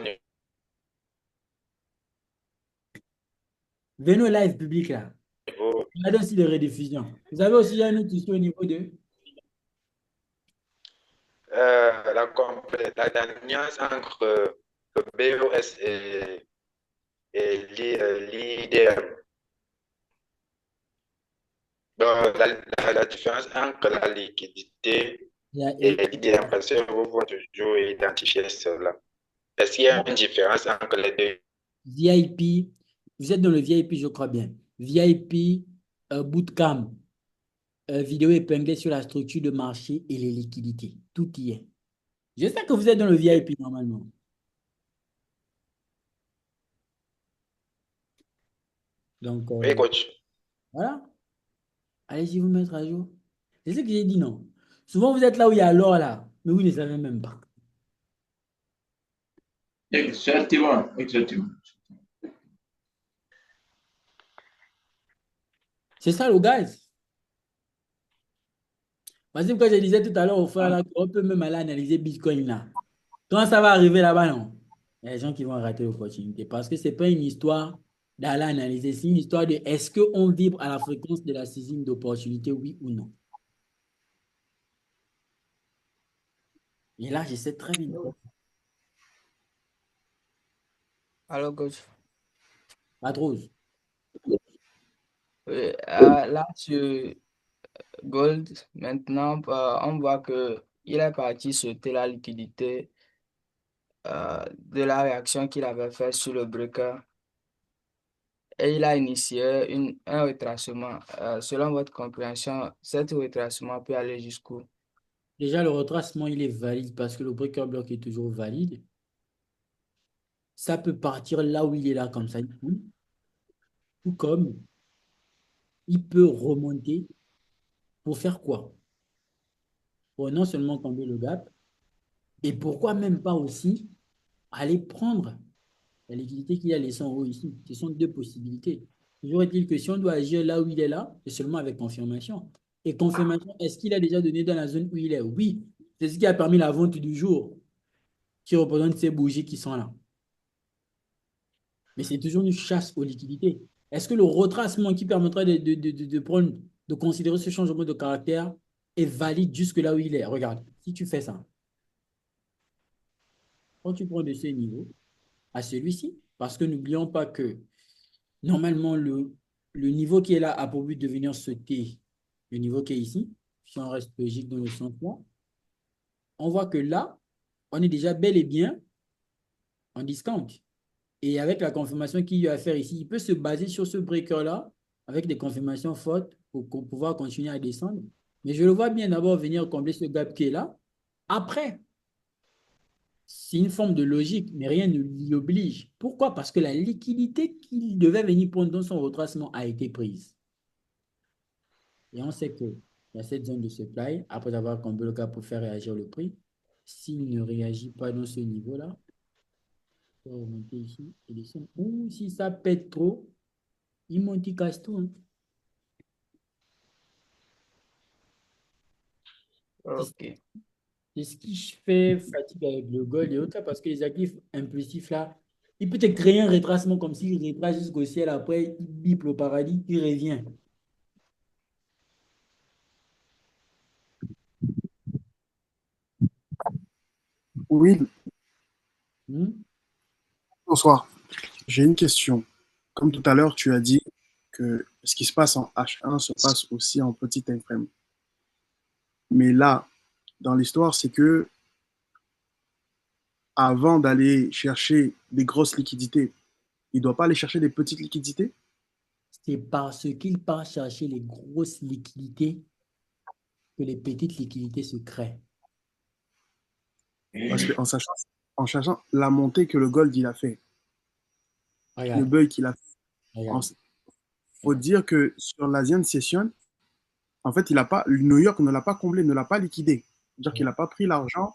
A: Venez au live public là.
H: niveau,
A: Regardez aussi les rediffusions. Vous avez aussi un autre souci au niveau de
H: la alliance entre le BOS et l'IDM. Donc, la différence entre la liquidité et l'IDM, parce que vous pouvez toujours identifier cela. Est-ce qu'il y a une différence entre les deux?
A: VIP. Vous êtes dans le VIP, je crois bien. VIP, bootcamp, vidéo épinglée sur la structure de marché et les liquidités. Tout y est. Je sais que vous êtes dans le VIP normalement. Donc,
H: Oui, coach.
A: voilà. Allez-y vous mettre à jour. C'est ce que j'ai dit, non. Souvent, vous êtes là où il y a l'or, là, mais vous ne savez même pas.
E: Exactement, exactement.
A: C'est ça le gaz. Parce que quand je disais tout à l'heure au frère, là, on peut même aller analyser Bitcoin, là. Quand ça va arriver là-bas, non. Il y a des gens qui vont rater l'opportunité parce que ce n'est pas une histoire d'aller analyser, c'est une histoire de est-ce qu'on vibre à la fréquence de la saisine d'opportunité, oui ou non. Et là, je sais très bien.
I: Alors, coach.
A: Matrose.
I: Là, sur Gold, maintenant, on voit que il est parti sauter la liquidité de la réaction qu'il avait fait sur le breaker et il a initié un retracement. Selon votre compréhension, cet retracement peut aller jusqu'où?
A: Déjà, le retracement, il est valide parce que le breaker block est toujours valide. Ça peut partir là où il est là, comme ça, il coule. Tout comme il peut remonter pour faire quoi? Pour non seulement tomber le gap, et pourquoi même pas aussi aller prendre la liquidité qu'il a laissée en haut ici. Ce sont deux possibilités. Toujours est-il que si on doit agir là où il est là, c'est seulement avec confirmation. Et confirmation, est-ce qu'il a déjà donné dans la zone où il est? Oui. C'est ce qui a permis la vente du jour, qui représente ces bougies qui sont là. Mais c'est toujours une chasse aux liquidités. Est-ce que le retracement qui permettra de prendre, de considérer ce changement de caractère est valide jusque là où il est? Regarde, si tu fais ça, quand tu prends de ce niveau à celui-ci, parce que n'oublions pas que normalement, le niveau qui est là a pour but de venir sauter le niveau qui est ici, si on reste logique dans le sens là, on voit que là, on est déjà bel et bien en discount. Et avec la confirmation qu'il y a à faire ici, il peut se baser sur ce breaker-là avec des confirmations fortes pour pouvoir continuer à descendre. Mais je le vois bien d'abord venir combler ce gap qui est là. Après, c'est une forme de logique, mais rien ne l'y oblige. Pourquoi? Parce que la liquidité qu'il devait venir prendre dans son retracement a été prise. Et on sait qu'il y a cette zone de supply, après avoir comblé le gap pour faire réagir le prix. S'il ne réagit pas dans ce niveau-là, il va remonter ici et descendre. Ou si ça pète trop, il monte, il casse tout, hein.
I: Ok.
A: C'est ce qui fait fatigue avec le gold et autres, parce que les actifs impulsifs là, il peut te créer un retracement comme s'il retrace jusqu'au ciel, après il bipe le paradis, il revient.
J: Oui,
A: Hmm?
J: bonsoir. J'ai une question. Comme tout à l'heure, tu as dit que ce qui se passe en H1 se passe aussi en petit time frame. Mais là, dans l'histoire, c'est que avant d'aller chercher des grosses liquidités, il ne doit pas aller chercher des petites liquidités.
A: C'est parce qu'il part chercher les grosses liquidités que les petites liquidités se créent.
J: Parce que en sachant la montée que le gold il a fait, le
A: Regarde,
J: buy qu'il a fait,
A: regarde,
J: faut dire que sur l'Asian Session, en fait, New York ne l'a pas comblé, ne l'a pas liquidé. C'est-à-dire qu'il n'a pas pris l'argent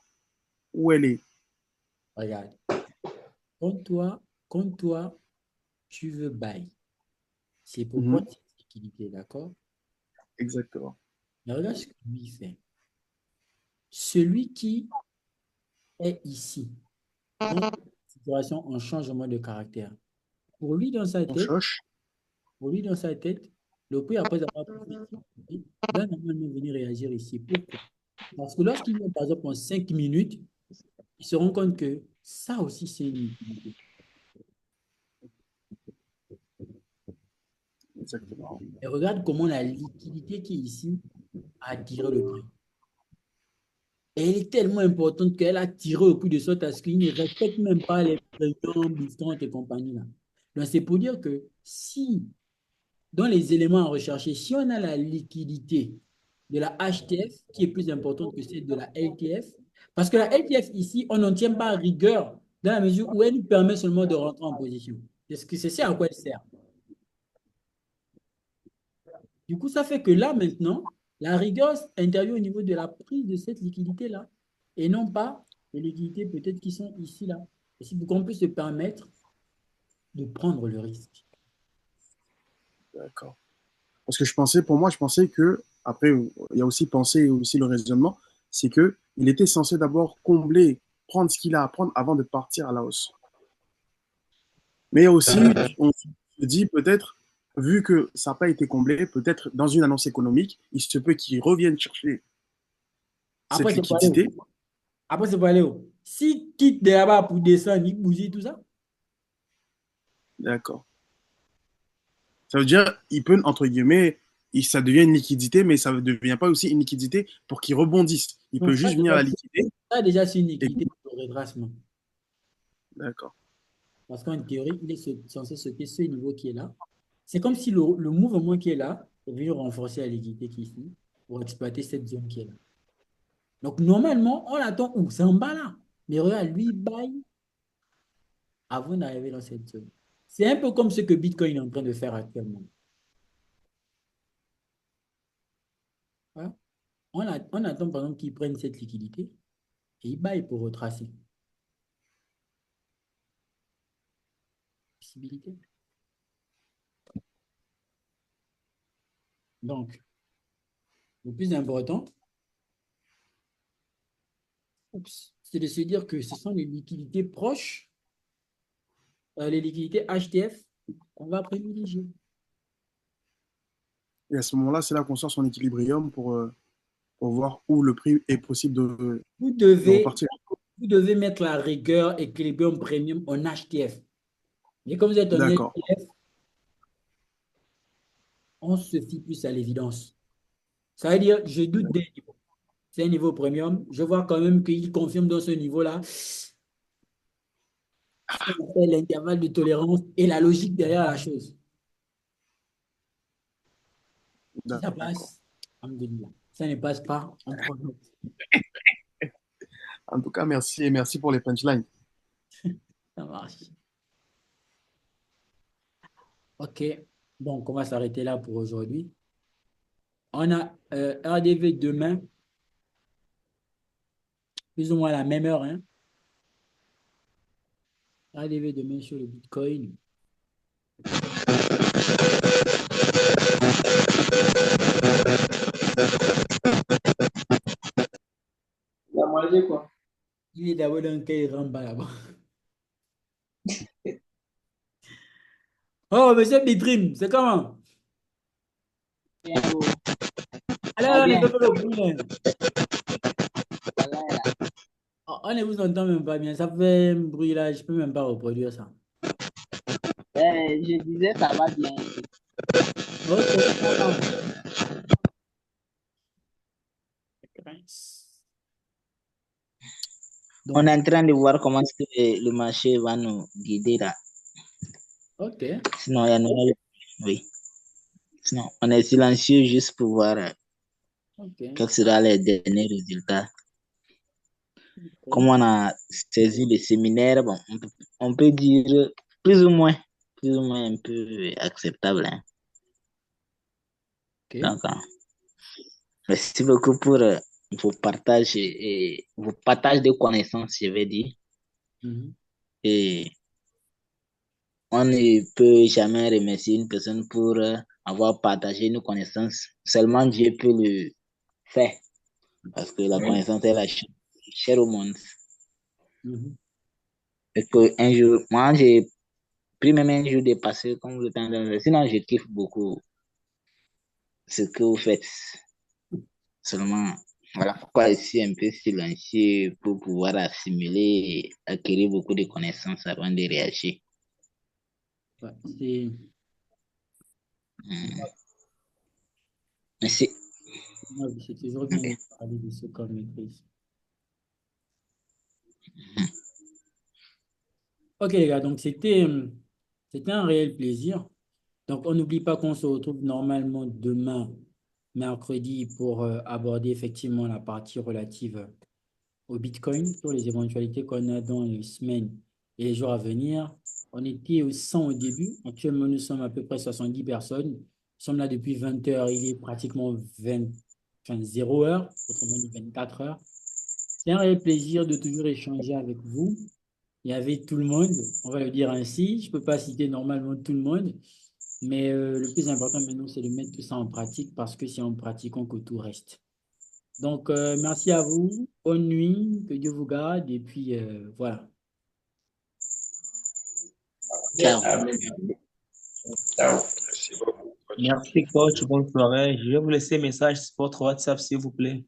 J: où elle est.
A: regarde. Quand toi, tu veux buy, c'est pour prendre cette liquidité, d'accord?
J: Exactement.
A: Mais regarde ce que lui fait. Celui qui est ici, dans une situation en changement de caractère, pour lui dans sa
J: On
A: tête,
J: choche.
A: le prix après avoir pris cette liquidité, doit normalement venir réagir ici. Pourquoi? Parce que lorsqu'il vient par exemple en 5 minutes, il se rend compte que ça aussi c'est une liquidité.
J: Exactement.
A: Et regarde comment la liquidité qui est ici a attiré le prix. Et elle est tellement importante qu'elle a tiré au prix de sorte à ce qu'il ne respecte même pas les prévisions, Bistron et compagnie là. Donc c'est pour dire que si, dans les éléments à rechercher, si on a la liquidité de la HTF qui est plus importante que celle de la LTF, parce que la LTF ici, on n'en tient pas à rigueur dans la mesure où elle nous permet seulement de rentrer en position. Est-ce que c'est ça à quoi elle sert? Du coup, ça fait que là, maintenant, la rigueur intervient au niveau de la prise de cette liquidité-là et non pas les liquidités peut-être qui sont ici, là. Et si qu'on peut se permettre de prendre le risque.
J: D'accord. Parce que je pensais que, après, il y a aussi pensé, aussi le raisonnement, c'est que il était censé d'abord combler, prendre ce qu'il a à prendre avant de partir à la hausse. Mais aussi, on se dit peut-être, vu que ça n'a pas été comblé, peut-être dans une annonce économique, il se peut qu'ils reviennent chercher cette
A: Après, c'est pour aller
J: liquidité.
A: où? Après, c'est pour aller où? S'il quitte de là-bas pour descendre, il bousille tout ça.
J: D'accord. Ça veut dire, il peut, entre guillemets, ça devient une liquidité, mais ça ne devient pas aussi une liquidité pour qu'il rebondisse. Il
A: Donc,
J: peut juste venir la liquider.
A: ça, déjà, c'est une
J: Et...
A: liquidité pour le retracement.
J: D'accord.
A: Parce qu'en théorie, il est censé sauter ce niveau qui est là. C'est comme si le mouvement qui est là est venu renforcer la liquidité qui est ici pour exploiter cette zone qui est là. Donc, normalement, on l'attend où? C'est en bas là. Mais regarde, lui, il baille avant d'arriver dans cette zone. C'est un peu comme ce que Bitcoin est en train de faire actuellement. Voilà. On attend, par exemple, qu'il prenne cette liquidité et il baille pour retracer. Possibilité. Donc, le plus important, c'est de se dire que ce sont les liquidités proches, les liquidités HTF qu'on va privilégier.
J: Et à ce moment-là, c'est là qu'on sort son équilibrium pour voir où le prix est possible de repartir.
A: Vous devez mettre la rigueur équilibrium premium en HTF. Mais comme vous êtes en HTF, on se fie plus à l'évidence. Ça veut dire, je doute des niveaux. C'est un niveau premium. Je vois quand même qu'il confirme dans ce niveau-là l'intervalle de tolérance et la logique derrière la chose. Si ça passe, alhamdoulilah. Ça ne passe pas, on prend l'autre.
J: En tout cas, merci et merci pour les punchlines.
A: Ça marche. Ok, donc on va s'arrêter là pour aujourd'hui. On a RDV demain, plus ou moins à la même heure. Hein? RDV demain sur le Bitcoin.
E: Il a mangé quoi?
A: Il est d'abord dans quel ramba là-bas. Oh, monsieur Bitrim, c'est comment?
G: Bien, oh.
A: Alors,
G: bien.
A: on est le bruit. On ne vous entend même pas bien. Ça fait un bruit là, je ne peux même pas reproduire ça.
G: Je disais, ça va bien.
A: Donc,
G: on est en train de voir comment est-ce que le marché va nous guider là.
A: Ok.
G: Sinon, il y a nous. Oui. Sinon, on est silencieux juste pour voir quels seront les derniers résultats. Comme on a saisi le séminaire, bon, on peut dire plus ou moins, un peu acceptable, hein.
A: Ok.
G: Donc, merci beaucoup pour vos partages de connaissances, je vais dire.
A: Mhm.
G: Et on ne peut jamais remercier une personne pour avoir partagé nos connaissances. Seulement Dieu peut le faire. Parce que la connaissance est la chose chère au monde.
A: Mhm.
G: Et que un jour, moi, j'ai pris même un jour de passer comme le temps de... Sinon, je kiffe beaucoup ce que vous faites. Seulement, voilà pourquoi ici un peu silencieux pour pouvoir assimiler et acquérir beaucoup de connaissances avant de réagir.
A: Ouais,
G: Merci.
A: c'est toujours bien de parler de ce qu'on maîtrise. Ok, les gars, donc c'était un réel plaisir. Donc, on n'oublie pas qu'on se retrouve normalement demain, mercredi, pour aborder effectivement la partie relative au Bitcoin sur les éventualités qu'on a dans les semaines et les jours à venir. On était au 100 au début. Actuellement, nous sommes à peu près 70 personnes. Nous sommes là depuis 20 heures. Il est pratiquement 20, enfin 0 heure, autrement dit 24 heures. C'est un réel plaisir de toujours échanger avec vous. Il y avait tout le monde, on va le dire ainsi. Je ne peux pas citer normalement tout le monde, mais le plus important maintenant, c'est de mettre tout ça en pratique parce que c'est en pratiquant que tout reste. Donc, merci à vous. Bonne nuit. Que Dieu vous garde. Et puis, voilà.
G: Ciao.
H: Merci beaucoup, coach.
K: Merci, coach. Bonne soirée. Je vais vous laisser un message sur votre WhatsApp, s'il vous plaît.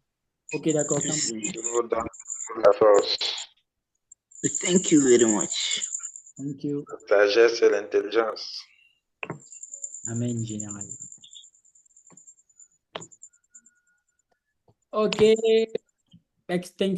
A: Ok, d'accord.
H: Je vous donne la force,
G: Thank you very much.
A: Thank you.
H: la sagesse et l'intelligence.
A: Amen, général. Ok. Extinction.